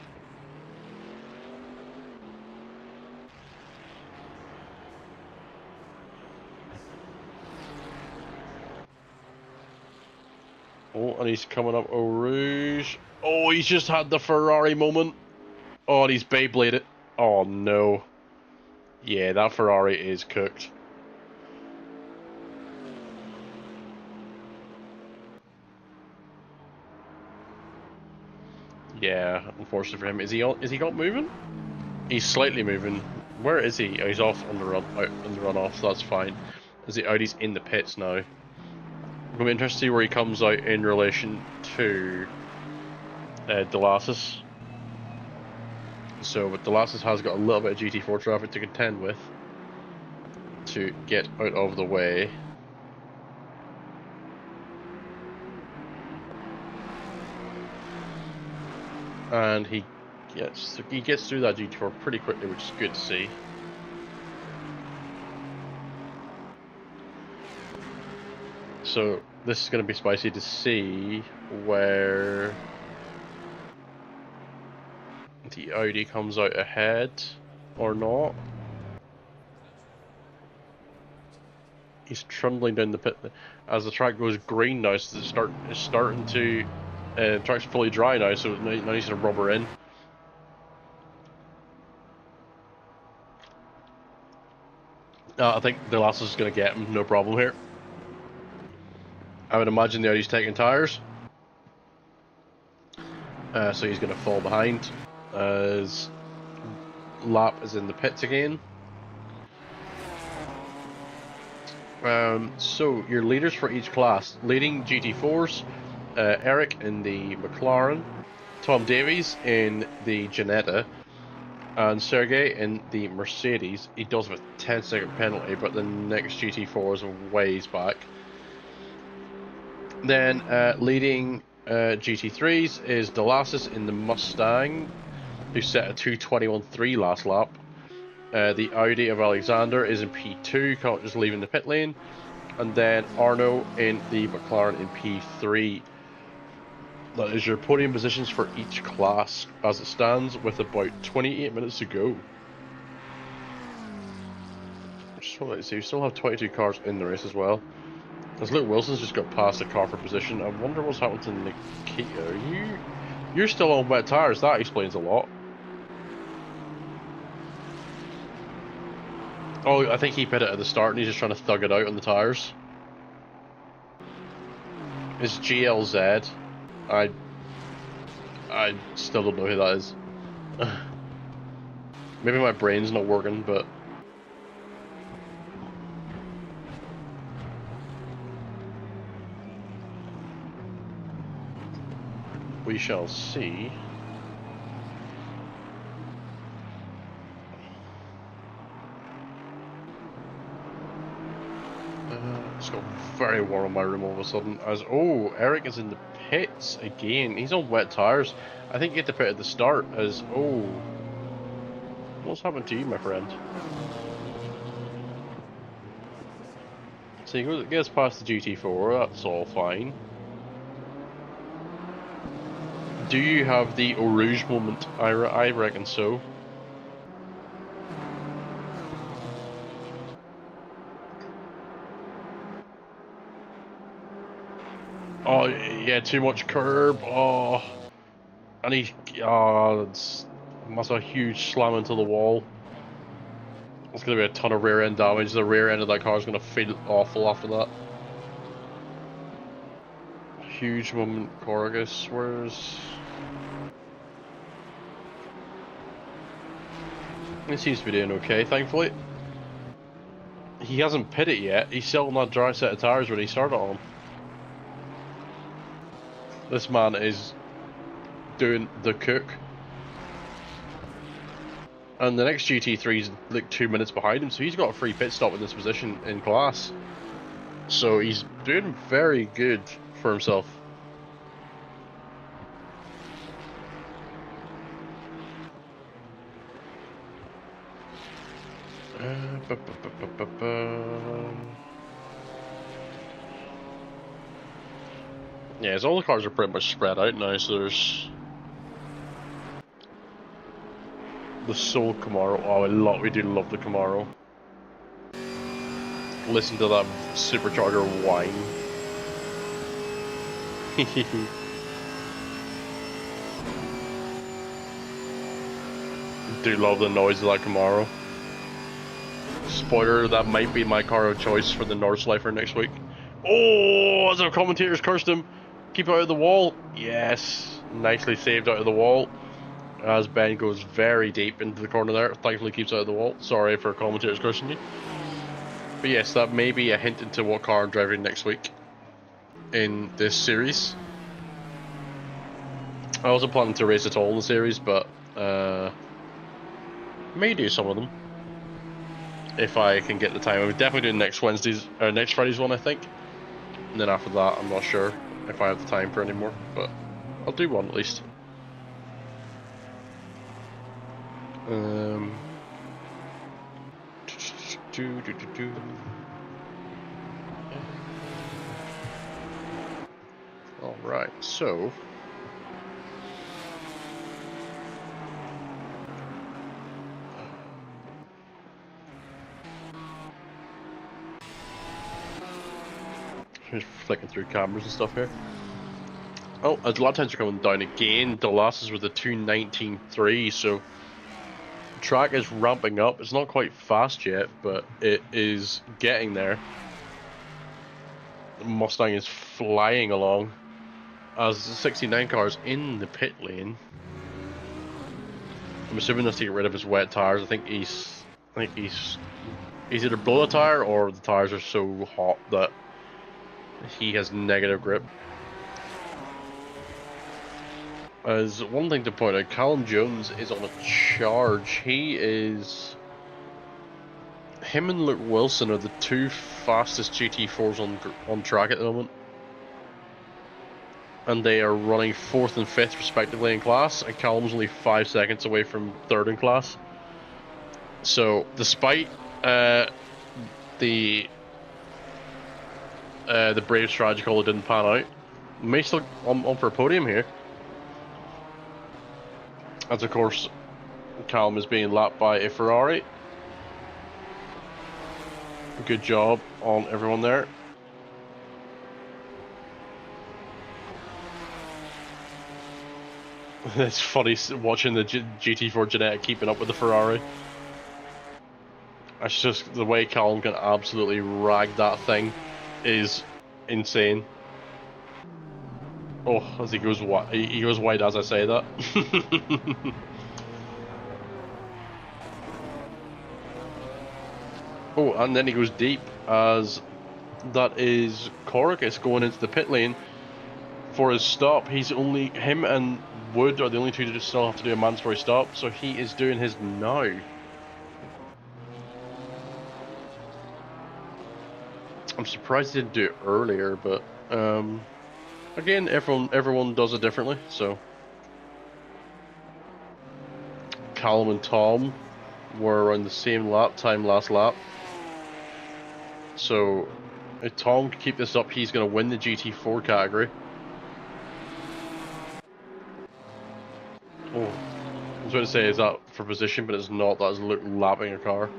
Oh, and he's coming up Eau Rouge. Oh, he's just had the Ferrari moment. Oh, and he's Beybladed. Oh, no. Yeah, that Ferrari is cooked. Yeah, unfortunately for him. Is he got moving? He's slightly moving. Where is he? Oh, he's off on the runoff, so that's fine. As the Audi's in the pits now. I'm going to be interested to see where he comes out in relation to Delassus. So, but Delassus has got a little bit of GT4 traffic to contend with to get out of the way. And he gets through that GT4 pretty quickly, which is good to see. So this is going to be spicy to see where the Audi comes out ahead or not. He's trundling down the pit as the track goes green now, so it's starting to the track's fully dry now, so now he's going to rubber in. I think the last is going to get him, no problem here. I would imagine that he's taking tyres. So he's going to fall behind as Lap is in the pits again. So your leaders for each class: leading GT4s, Eric in the McLaren, Tom Davies in the Ginetta, and Sergey in the Mercedes. He does have a 10-second penalty, but the next GT4 is a ways back. Then leading GT3s is Delassus in the Mustang, who set a 2:21.3 last lap. The Audi of Alexander is in P2, just leaving the pit lane. And then Arno in the McLaren in P3. That is your podium positions for each class as it stands, with about 28 minutes to go. So let's see, we still have 22 cars in the race as well. As Luke Wilson's just got past the car for position, I wonder what's happened to Nikita. You're still on wet tyres, that explains a lot. Oh, I think he pit it at the start and he's just trying to thug it out on the tyres. It's GLZ. I still don't know who that is. Maybe my brain's not working, but... we shall see. It's got very warm in my room all of a sudden. Oh, Eric is in the pits again. He's on wet tyres. I think you get to pit at the start as... oh. What's happened to you, my friend? So he gets past the GT4, that's all fine. Do you have the Eau Rouge moment? I reckon so. Oh, yeah, too much curb. Oh. And he... oh, that's a huge slam into the wall. There's going to be a ton of rear end damage. The rear end of that car is going to feel awful after that. Huge moment, Corgus. Where's... he seems to be doing okay, thankfully. He hasn't pitted yet. He's still on that dry set of tyres when he started on. This man is doing the cook. And the next GT3's like 2 minutes behind him, so he's got a free pit stop in this position in class. So he's doing very good for himself. Yeah, so all the cars are pretty much spread out now, so there's the Soul Camaro. Oh, we do love the Camaro. Listen to that supercharger whine. Do love the noise of that Camaro. Spoiler, that might be my car of choice for the Nordschleifer next week. Oh, as our commentators cursed him. Keep out of the wall. Yes, nicely saved out of the wall. As Ben goes very deep into the corner there. Thankfully keeps out of the wall. Sorry for commentators cursing you. But yes, that may be a hint into what car I'm driving next week in this series. I wasn't planning to race at all in the series, but may do some of them if I can get the time. I'm definitely doing next Friday's one, I think. And then after that, I'm not sure if I have the time for any more, but I'll do one at least. Alright, so just flicking through cameras and stuff here. Oh, a lot of times are coming down again. The losses were the 2:19.3, so track is ramping up. It's not quite fast yet, but it is getting there. The Mustang is flying along as the 69 car's in the pit lane. I'm assuming that's to get rid of his wet tires. I think he's either blown a tire or the tires are so hot that he has negative grip. As one thing to point out, Callum Jones is on a charge. Him and Luke Wilson are the two fastest GT4s on track at the moment. And they are running 4th and 5th respectively in class, and Callum's only 5 seconds away from 3rd in class. So, despite the brave strategy call that didn't pan out, may still on for a podium here. As of course, Callum is being lapped by a Ferrari. Good job on everyone there. It's funny watching the GT4 genetic keeping up with the Ferrari. It's just the way Callum can absolutely rag that thing is insane. Oh, as he goes wide as I say that. Oh, and then he goes deep as that is Corus going into the pit lane for his stop. Him and Wood are the only two that still have to do a mandatory stop, so he is doing his now. I'm surprised he didn't do it earlier, but again, everyone does it differently. So Callum and Tom were around the same lap time last lap. So if Tom can keep this up, he's going to win the GT4 category. Oh, I was going to say, is that for position, but it's not. That is Luke lapping a car.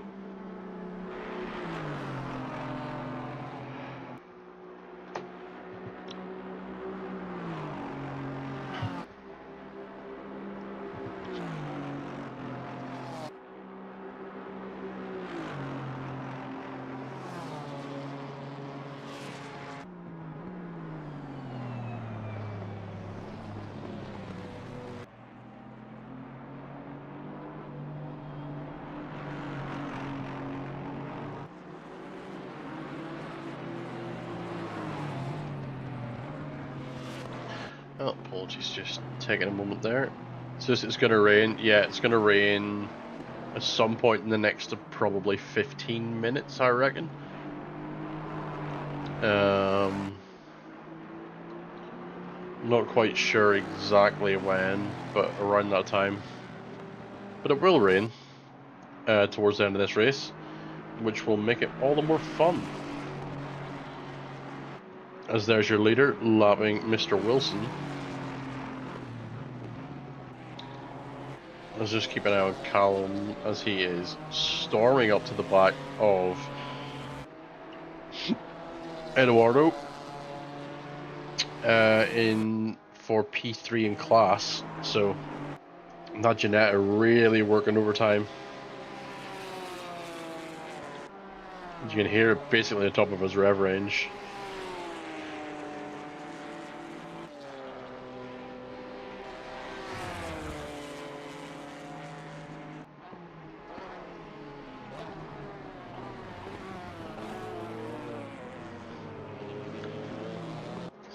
Oh, apologies, just taking a moment there. So it's going to rain. Yeah, it's going to rain at some point in the next probably 15 minutes, I reckon. Not quite sure exactly when, but around that time. But it will rain towards the end of this race, which will make it all the more fun. As there's your leader, lapping Mr. Wilson. Let's just keep an eye on Callum as he is storming up to the back of Eduardo for P3 in class. So that Janetta really working overtime. You can hear it basically at the top of his rev range.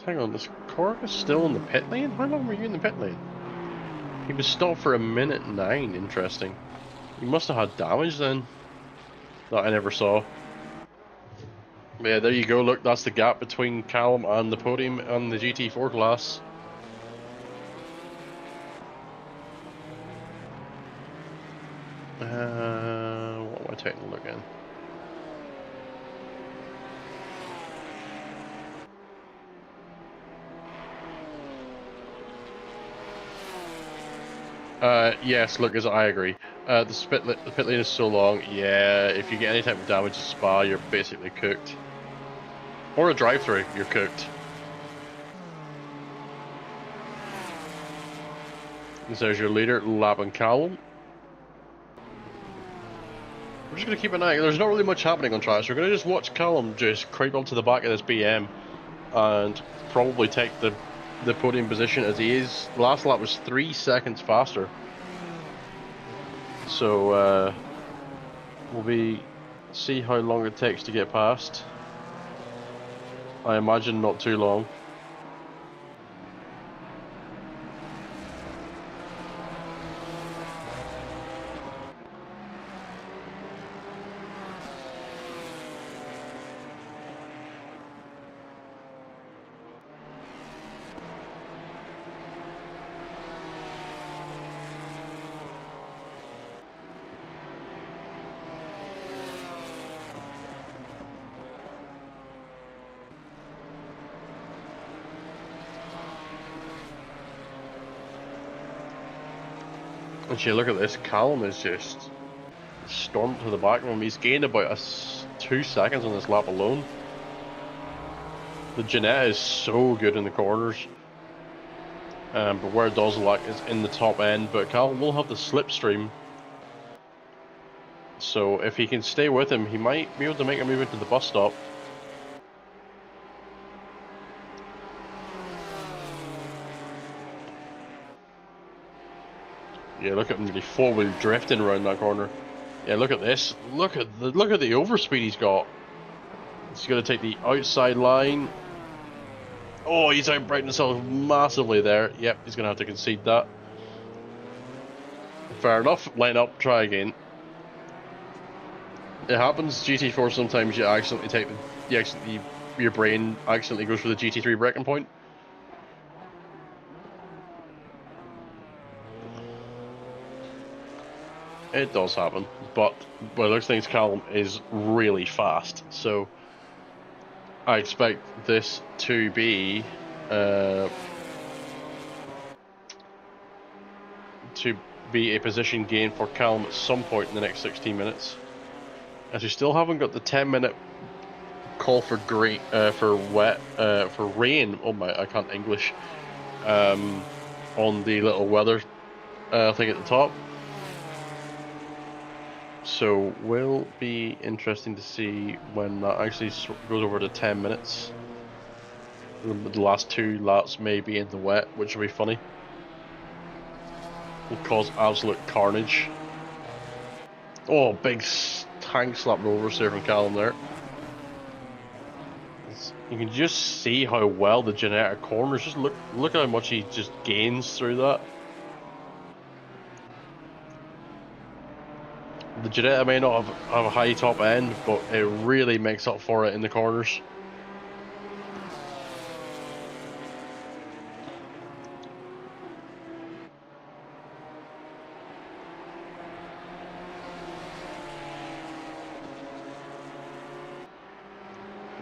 Hang on, this Corus still in the pit lane? How long were you in the pit lane? He was stopped for 1:09, interesting. He must have had damage then, that I never saw. But yeah, there you go, look, that's the gap between Callum and the podium and the GT4 class. What am I taking a look in? Yes, look, as I agree. The pit lane is so long, yeah, if you get any type of damage to Spa, you're basically cooked. Or a drive-through, you're cooked. And there's your leader, Lab and Callum. We're just going to keep an eye. There's not really much happening on track, so we're going to just watch Callum just creep up to the back of this BM and probably take the podium position as he is. The last lap was 3 seconds faster. So we'll see how long it takes to get past. I imagine not too long. Actually, look at this. Callum is just stormed to the back of him. He's gained about 2 seconds on this lap alone. The Jeanette is so good in the corners. But where it does lack is in the top end. But Callum will have the slipstream. So if he can stay with him, he might be able to make a move into the bus stop. Yeah, look at him really four-wheel drifting around that corner. Yeah, look at this. Look at the overspeed he's got. He's going to take the outside line. Oh, he's outbraking himself massively there. Yep, he's going to have to concede that. Fair enough. Line up, try again. It happens. GT4 sometimes you accidentally take your brain accidentally goes for the GT3 braking point. It does happen, but by those things, Callum is really fast, so I expect this to be a position gain for Callum at some point in the next 16 minutes, as we still haven't got the 10-minute call for rain. Oh my, I can't English. On the little weather thing at the top. So will be interesting to see when that actually goes over to 10 minutes. The last 2 laps may be in the wet, which will be funny. Will cause absolute carnage. Oh, big tank slap rovers there from Callum there. You can just see how well the Jeanette corners. Just look at how much he just gains through that. The Jeanette may not have a high top end, but it really makes up for it in the corners.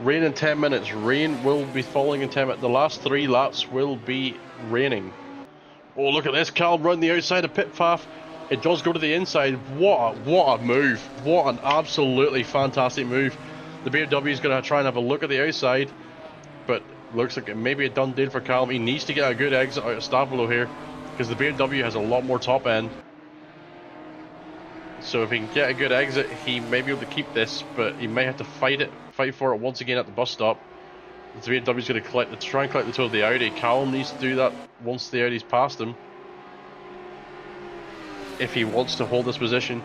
Rain in 10 minutes. Rain will be falling in 10 minutes. The last 3 laps will be raining. Oh, look at this. Callum round the outside of pit path. It does go to the inside. What a move. What an absolutely fantastic move. The BMW is going to try and have a look at the outside, but looks like it may be a done deal for Callum. He needs to get a good exit out of Stavolo here, because the BMW has a lot more top end. So if he can get a good exit, he may be able to keep this, but he may have to fight for it once again at the bus stop. The BMW is going to try and collect the toe of the Audi. Callum needs to do that once the Audi's passed him, if he wants to hold this position.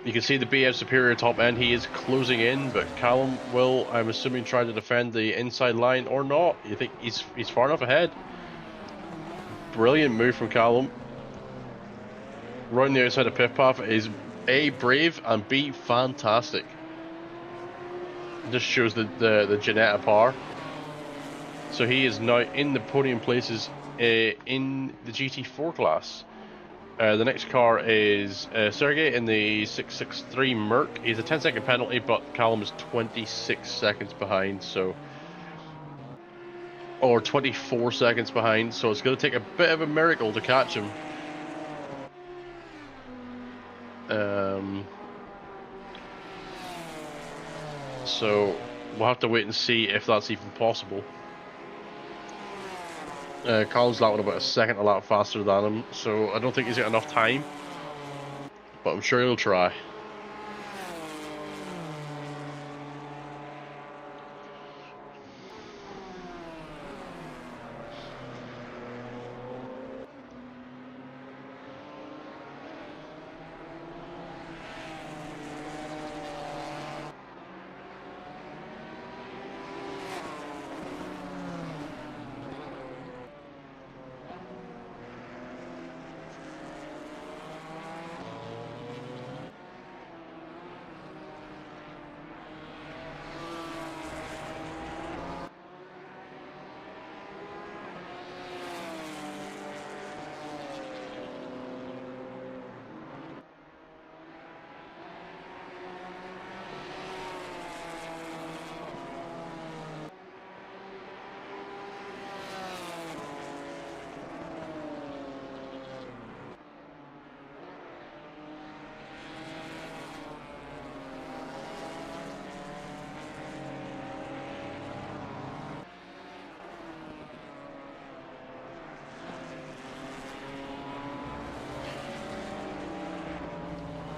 You can see the BM superior top end. He is closing in, but Callum will, I'm assuming, try to defend the inside line or not. You think he's far enough ahead? Brilliant move from Callum. Round the outside of pit path is A, brave, and B, fantastic. Just shows the Jeanette power. So he is now in the podium places in the GT4 class. The next car is Sergey in the 663 Merc. He's a 10-second penalty, but Callum is 26 seconds behind, so... Or 24 seconds behind, so it's going to take a bit of a miracle to catch him. So we'll have to wait and see if that's even possible. Callum's lapping about a second a lap faster than him, so I don't think he's got enough time, but I'm sure he'll try.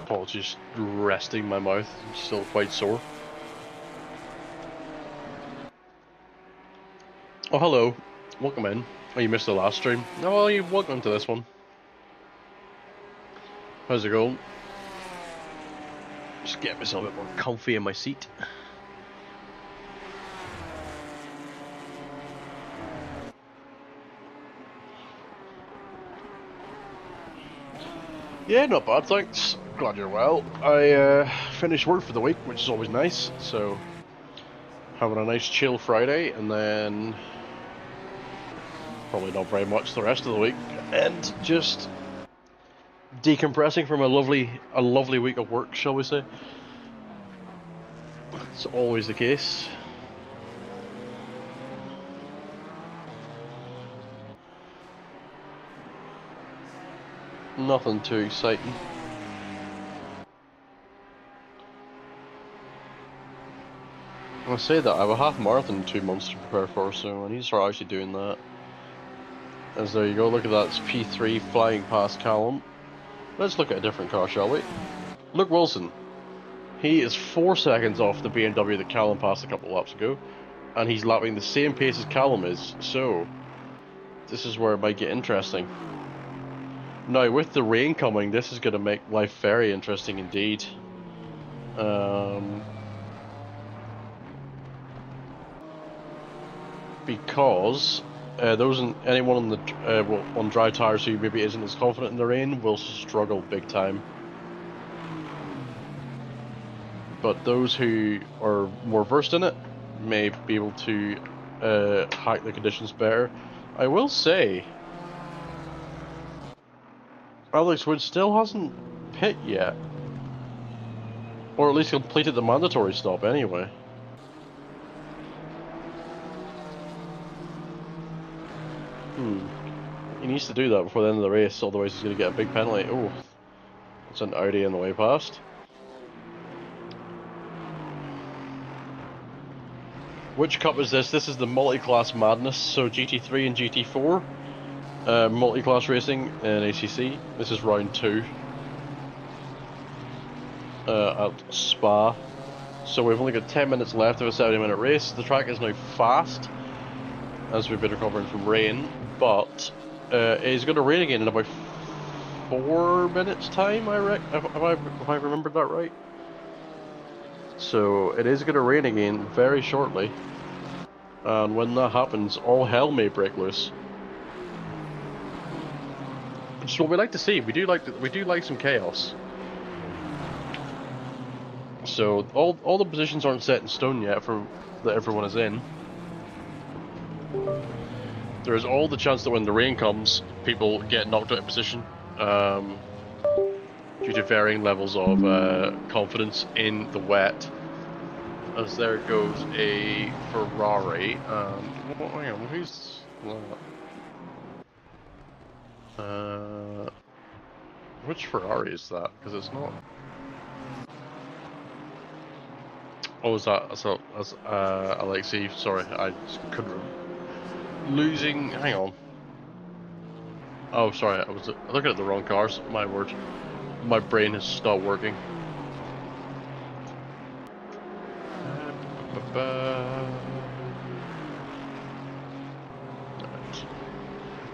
Apologies, resting my mouth. I'm still quite sore. Oh, hello. Welcome in. Oh, you missed the last stream. Oh, well, you're welcome to this one. How's it going? Just get myself a bit more comfy in my seat. Yeah, not bad, thanks. Glad you're well. I finished work for the week, which is always nice, so having a nice chill Friday, and then probably not very much the rest of the week, and just decompressing from a lovely week of work, shall we say. It's always the case. Nothing too exciting. I say that I have a half marathon in 2 months to prepare for, so I need to start actually doing that. As there you go, look at that, it's P3 flying past Callum. Let's look at a different car, shall we? Luke Wilson. He is 4 seconds off the BMW that Callum passed a couple of laps ago, and he's lapping the same pace as Callum is, so this is where it might get interesting. Now, with the rain coming, this is going to make life very interesting indeed. Because anyone on the on dry tires who maybe isn't as confident in the rain will struggle big time. But those who are more versed in it may be able to hack the conditions better. I will say, Alex Wood still hasn't pit yet, or at least completed the mandatory stop anyway. He needs to do that before the end of the race, otherwise he's going to get a big penalty. Oh, it's an Audi on the way past. Which cup is this? This is the Multiclass Madness, so GT3 and GT4. Multiclass racing in ACC. This is round 2 at Spa. So we've only got 10 minutes left of a 70-minute race. The track is now fast, as we've been recovering from rain, but it is going to rain again in about 4 minutes time, I reckon, if I remembered that right. So it is going to rain again very shortly, and when that happens, all hell may break loose. Which is what we like to see. We do like some chaos. So all the positions aren't set in stone yet that everyone is in. There is all the chance that when the rain comes, people get knocked out of position due to varying levels of confidence in the wet. As there goes a Ferrari. Hang on, who's that? Which Ferrari is that? Because it's not. Oh, is that? That's Alexei. Sorry, I just couldn't. Losing. Hang on. Oh, sorry, I was looking at the wrong cars. My word, my brain has stopped working.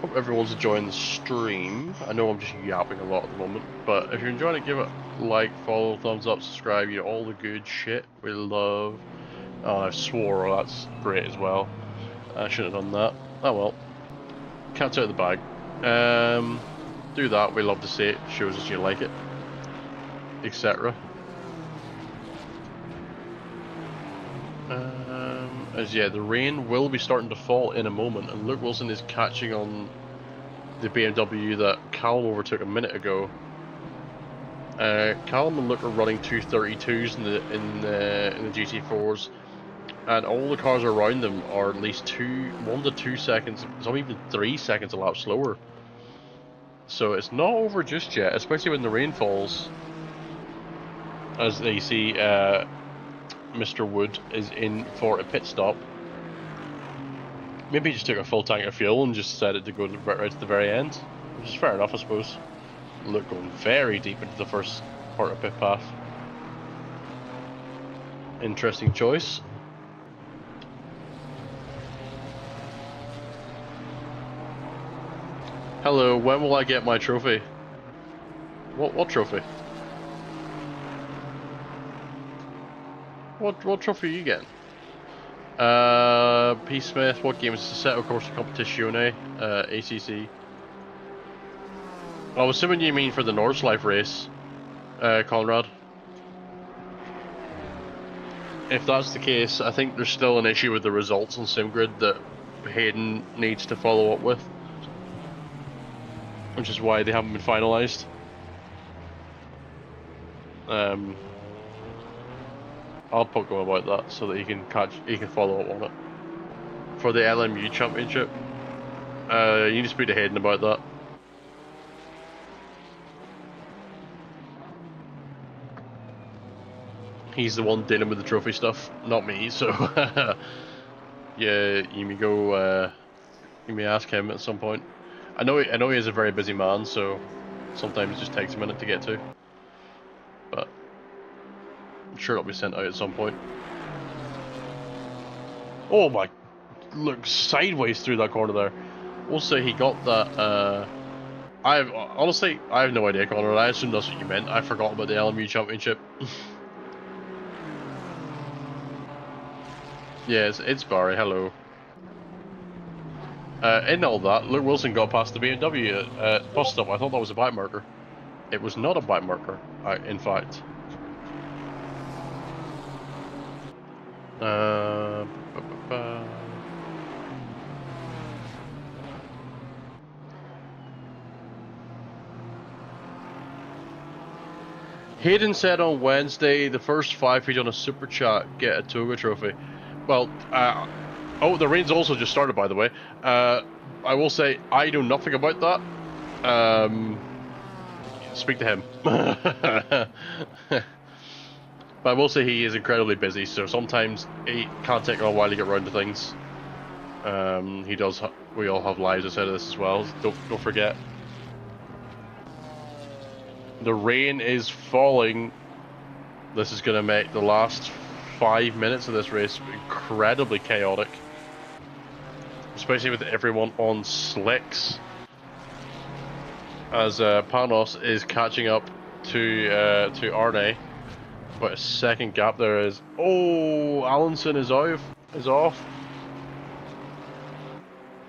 Hope everyone's enjoying the stream. I know I'm just yapping a lot at the moment, but if you're enjoying it, give it a like, follow, thumbs up, subscribe, you know, all the good shit we love. Oh, I swore, oh, that's great as well. I shouldn't have done that. Oh well. Cat's out of the bag. Do that, we love to see it, shows us you like it, etc. As yeah, the rain will be starting to fall in a moment, and Luke Wilson is catching on the BMW that Callum overtook a minute ago. Callum and Luke are running 232s in the GT4s, and all the cars around them are at least 1 to 2 seconds, some even 3 seconds a lap slower. So it's not over just yet, especially when the rain falls. As they see, Mr. Wood is in for a pit stop. Maybe he just took a full tank of fuel and just decided to go right to the very end, which is fair enough, I suppose. Look, going very deep into the first part of pit path. Interesting choice. Hello, when will I get my trophy? What trophy? What trophy are you getting? P. Smith, what game is this? Assetto, Corsa, Competizione, ACC. I'm assuming you mean for the Nordschleife race, Conrad. If that's the case, I think there's still an issue with the results on SimGrid that Hayden needs to follow up with, which is why they haven't been finalised. I'll poke him about that so that he can follow up on it for the LMU Championship. You need to speak to Hayden about that. He's the one dealing with the trophy stuff, not me. So yeah, you may ask him at some point. I know he is a very busy man, so sometimes it just takes a minute to get to. But I'm sure it'll be sent out at some point. Oh my! Look sideways through that corner there. We'll say he got that. Honestly, I have no idea, Conrad. I assume that's what you meant. I forgot about the LMU Championship. Yes, it's Barry. Hello. In all that, Luke Wilson got past the BMW at bus stop. I thought that was a bite marker. It was not a bite marker, in fact. Hayden said on Wednesday, the first 5 feet on a super chat get a Toga trophy. Well, oh, the rain's also just started, by the way. I will say, I know nothing about that. Speak to him. But I will say he is incredibly busy, so sometimes it can't take a while to get around to things. We all have lives outside of this as well, don't forget. The rain is falling. This is going to make the last 5 minutes of this race incredibly chaotic, especially with everyone on slicks, as Panos is catching up to Arne. About a second gap there is. Oh, Allenson is off.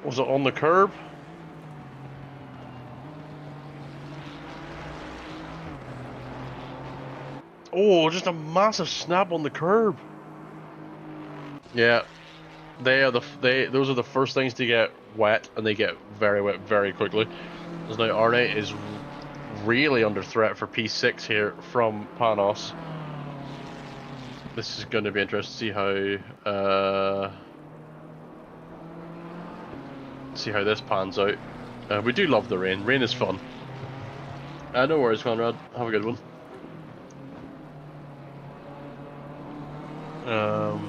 Was it on the curb? Oh, just a massive snap on the curb. Yeah, those are the first things to get wet, and they get very wet very quickly. As now Arne is really under threat for P6 here from Panos. This is going to be interesting to see how this pans out. We do love the rain. Rain is fun. No worries, Conrad. Have a good one. So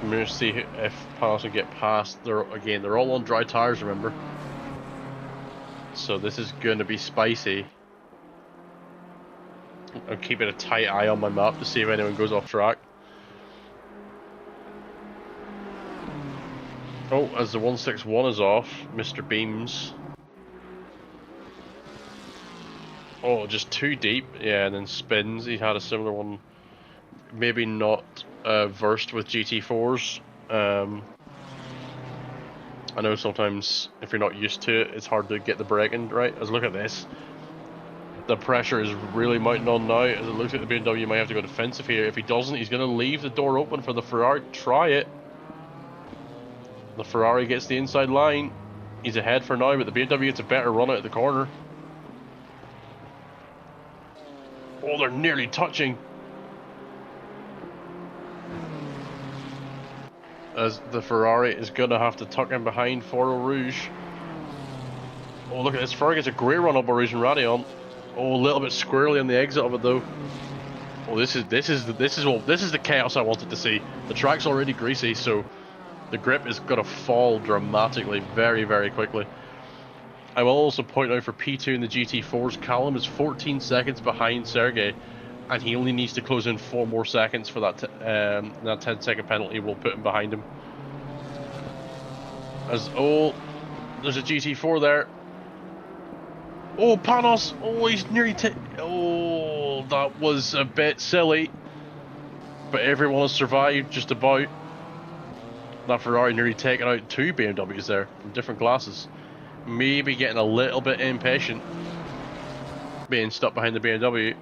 I'm going to see if Panos can get past. They're all on dry tires, remember. So this is going to be spicy. I'm keeping a tight eye on my map to see if anyone goes off track. Oh, as the 161 is off, Mr. Beams. Oh, just too deep. Yeah, and then spins. He had a similar one. Maybe not versed with GT4s. I know sometimes if you're not used to it, it's hard to get the braking right. As look at this. The pressure is really mounting on now. As it looks like the BMW might have to go defensive here. If he doesn't, he's going to leave the door open for the Ferrari. Try it. The Ferrari gets the inside line. He's ahead for now, but the BMW gets a better run out of the corner. Oh, they're nearly touching. As the Ferrari is going to have to tuck in behind for Rouge. Oh, look at this. Ferrari gets a great run up by Rouge and Radeon. Oh, a little bit squirrely on the exit of it though. Oh, this is the chaos I wanted to see. The track's already greasy, so the grip is going to fall dramatically very, very quickly. I will also point out for P2 in the GT4s, Callum is 14 seconds behind Sergey, and he only needs to close in 4 more seconds for that 10-second penalty will put him behind him. There's a GT4 there. Oh, Panos! Oh, he's nearly oh, that was a bit silly. But everyone has survived, just about. That Ferrari nearly taking out 2 BMWs there, from different classes. Maybe getting a little bit impatient, being stuck behind the BMW.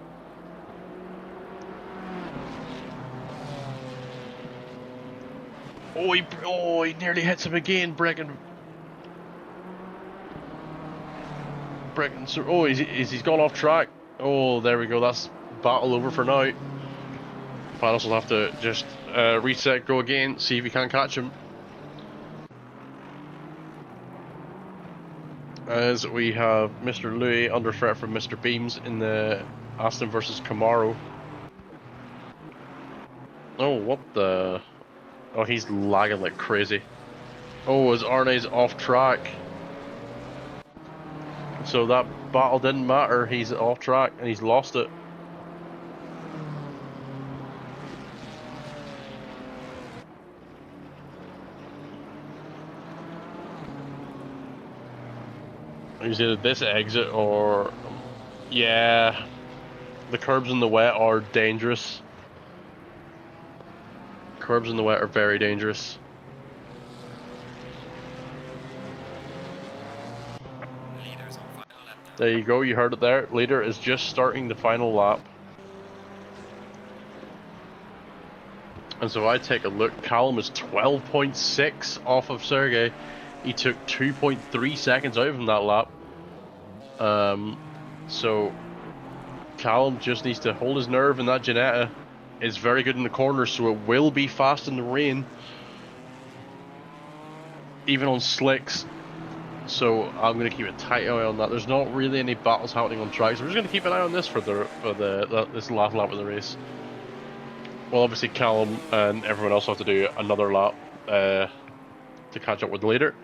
Oh, he nearly hits him again, Brecken. Oh, he's gone off track. Oh, there we go. That's battle over for now. Panos will have to just reset, go again, see if he can catch him. As we have Mr. Louis under threat from Mr. Beams in the Aston versus Camaro. Oh, what the... Oh, he's lagging like crazy. Oh, as Arne's off track. So that battle didn't matter, he's off track and he's lost it. He's either this exit or... Yeah, the curbs in the wet are dangerous. Curbs in the wet are very dangerous. There you go, you heard it there. Leader is just starting the final lap. And so I take a look, Callum is 12.6 off of Sergey. He took 2.3 seconds out of him that lap. So Callum just needs to hold his nerve, and that Ginetta is very good in the corners, so it will be fast in the rain. Even on slicks. So I'm going to keep a tight eye on that. There's not really any battles happening on tracks. I'm just going to keep an eye on this for this last lap of the race. Well, obviously Callum and everyone else have to do another lap to catch up with the leader.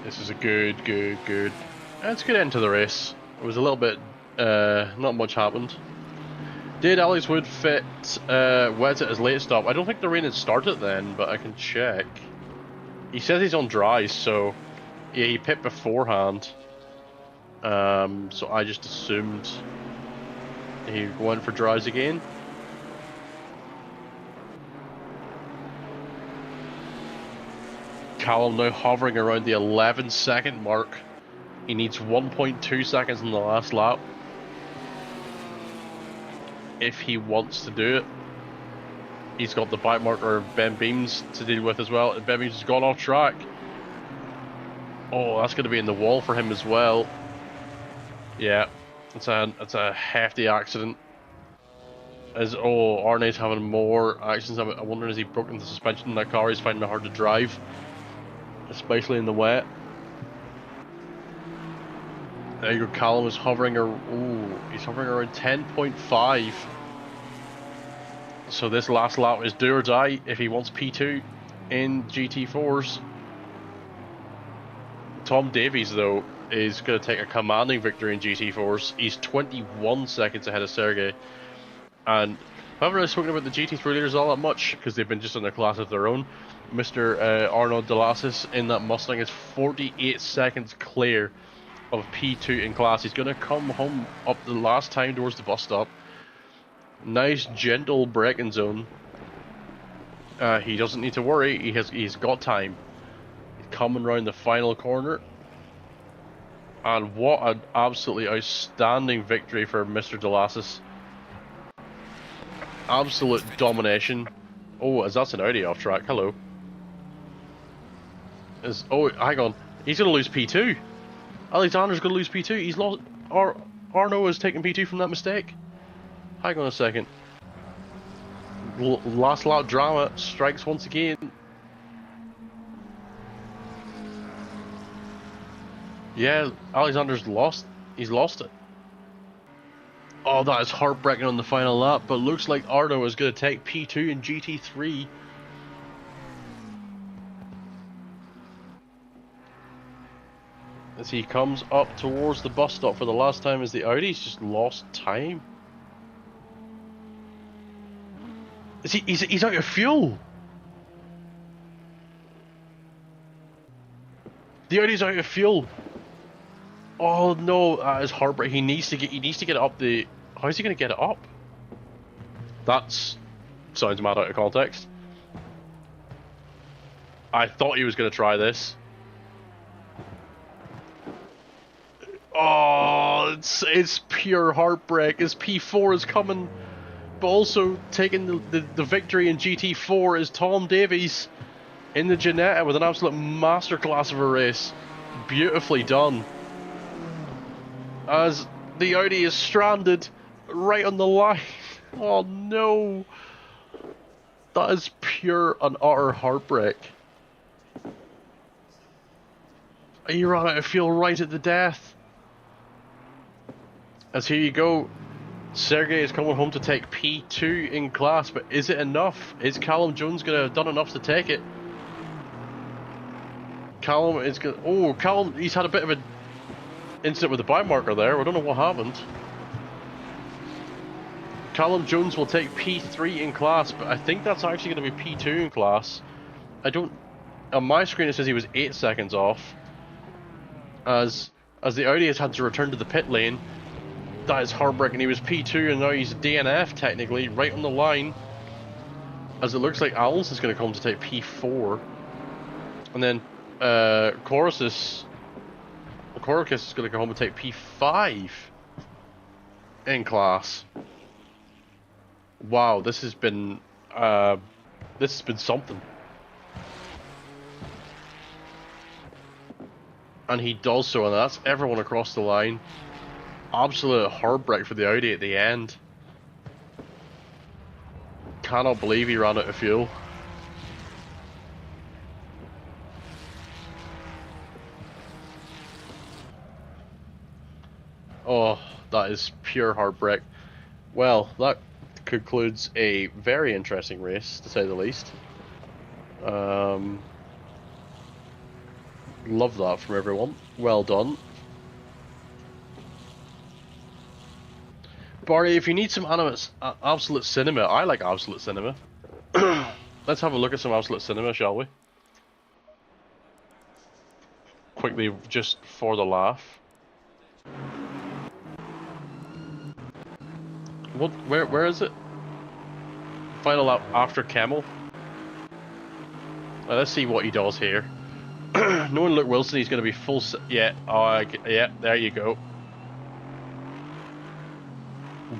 This is a good. It's a good end to the race. It was a little bit, not much happened. Did Alex Wood fit wet at his late stop? I don't think the rain had started then, but I can check. He says he's on dries, so yeah, he pit beforehand. So I just assumed he went for dries again. Callum now hovering around the 11-second mark. He needs 1.2 seconds in the last lap if he wants to do it. He's got the bite marker of Ben Beams to deal with as well, and Ben Beams has gone off track. Oh, that's going to be in the wall for him as well. Yeah, it's a hefty accident. As Arne's having more accidents. I'm wondering, has he broken the suspension in that car? He's finding it hard to drive, especially in the wet. There you go, Callum is hovering, he's hovering around 10.5. So this last lap is do or die if he wants P2 in GT4s. Tom Davies, though, is going to take a commanding victory in GT4s. He's 21 seconds ahead of Sergey. And I haven't really spoken about the GT3 leaders all that much because they've been just in their class of their own. Mr. Arnaud Delassis in that Mustang is 48 seconds clear of P2 in class. He's going to come home up the last time towards the bus stop. Nice gentle braking zone. He doesn't need to worry, he's got time. He's coming around the final corner. And what an absolutely outstanding victory for Mr. Delassis. Absolute domination. Oh, as that's an Audi off track, hello. Hang on, he's going to lose P2. Alexander's going to lose P2. He's lost. Arnaud has taken P2 from that mistake. Hang on a second. Last lap drama strikes once again. Yeah, Alexander's lost. He's lost it. Oh, that is heartbreaking on the final lap, but looks like Arno is going to take P2 in GT3. As he comes up towards the bus stop for the last time as the Audi's just lost time. He's out of fuel! The Audi's out of fuel! Oh no, that is heartbreaking. He needs to get it up the... How's he going to get it up? That's... sounds mad out of context. I thought he was going to try this. Oh, it's pure heartbreak as P4 is coming, but also taking the victory in GT4 is Tom Davies in the Ginetta with an absolute masterclass of a race. Beautifully done. As the Audi is stranded right on the line. Oh no. That is pure and utter heartbreak. He ran out of fuel right at the death. As here you go, Sergey is coming home to take P2 in class, but is it enough? Is Callum Jones going to have done enough to take it? Callum is going to... Oh, Callum, he's had a bit of an incident with the bike marker there. I don't know what happened. Callum Jones will take P3 in class, but I think that's actually going to be P2 in class. I don't... On my screen it says he was 8 seconds off. As the Audi has had to return to the pit lane. That is heartbreaking. He was P2 and now he's DNF technically, right on the line. As it looks like Owls is going to come to take P4. And then Corsa is going to come home and take P5 in class. Wow, this has been something. And he does so, and that's everyone across the line. Absolute heartbreak for the Audi at the end. Cannot believe he ran out of fuel. Oh, that is pure heartbreak. Well, that concludes a very interesting race, to say the least. Love that from everyone. Well done. Barry, if you need some Absolute Cinema, I like Absolute Cinema. Let's have a look at some Absolute Cinema, shall we? Quickly, just for the laugh. What? Where is it? Final lap after Kemmel. Let's see what he does here. Knowing Luke Wilson, he's going to be full. Yeah. Oh, yeah. There you go.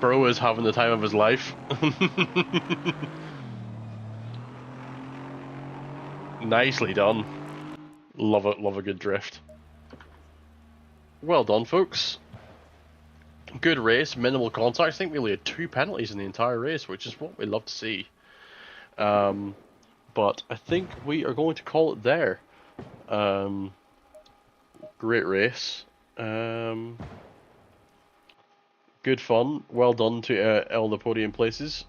Bro is having the time of his life. Nicely done. Love it. Love a good drift. Well done, folks. Good race, minimal contact. I think we only had 2 penalties in the entire race, which is what we love to see. But I think we are going to call it there. Great race. Good fun. Well done to all the podium places.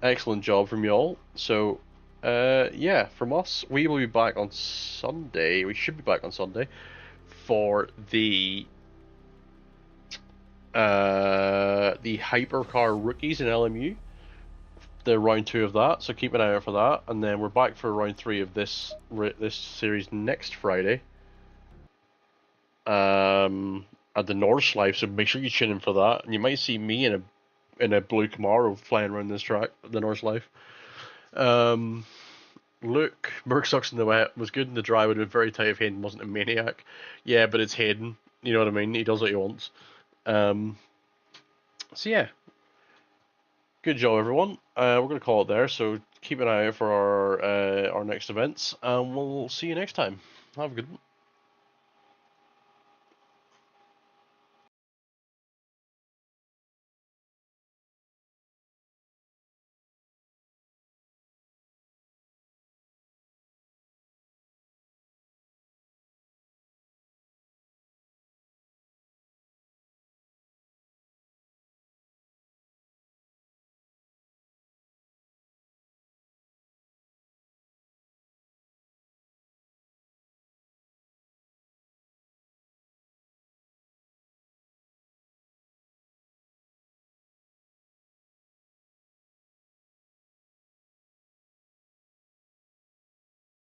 Excellent job from y'all. So, yeah, from us, we will be back on Sunday. We should be back on Sunday for the Hypercar Rookies in LMU. The round 2 of that, so keep an eye out for that. And then we're back for round 3 of this series next Friday. At the Norse Life, so make sure you tune in for that. And you might see me in a blue Camaro flying around this track, the Norse Life. Look, Merc Sucks in the Wet was good in the dry, would have been very tight if Hayden wasn't a maniac. Yeah, but it's Hayden, you know what I mean? He does what he wants. So yeah, good job everyone. We're going to call it there, so keep an eye out for our next events, and we'll see you next time. Have a good one.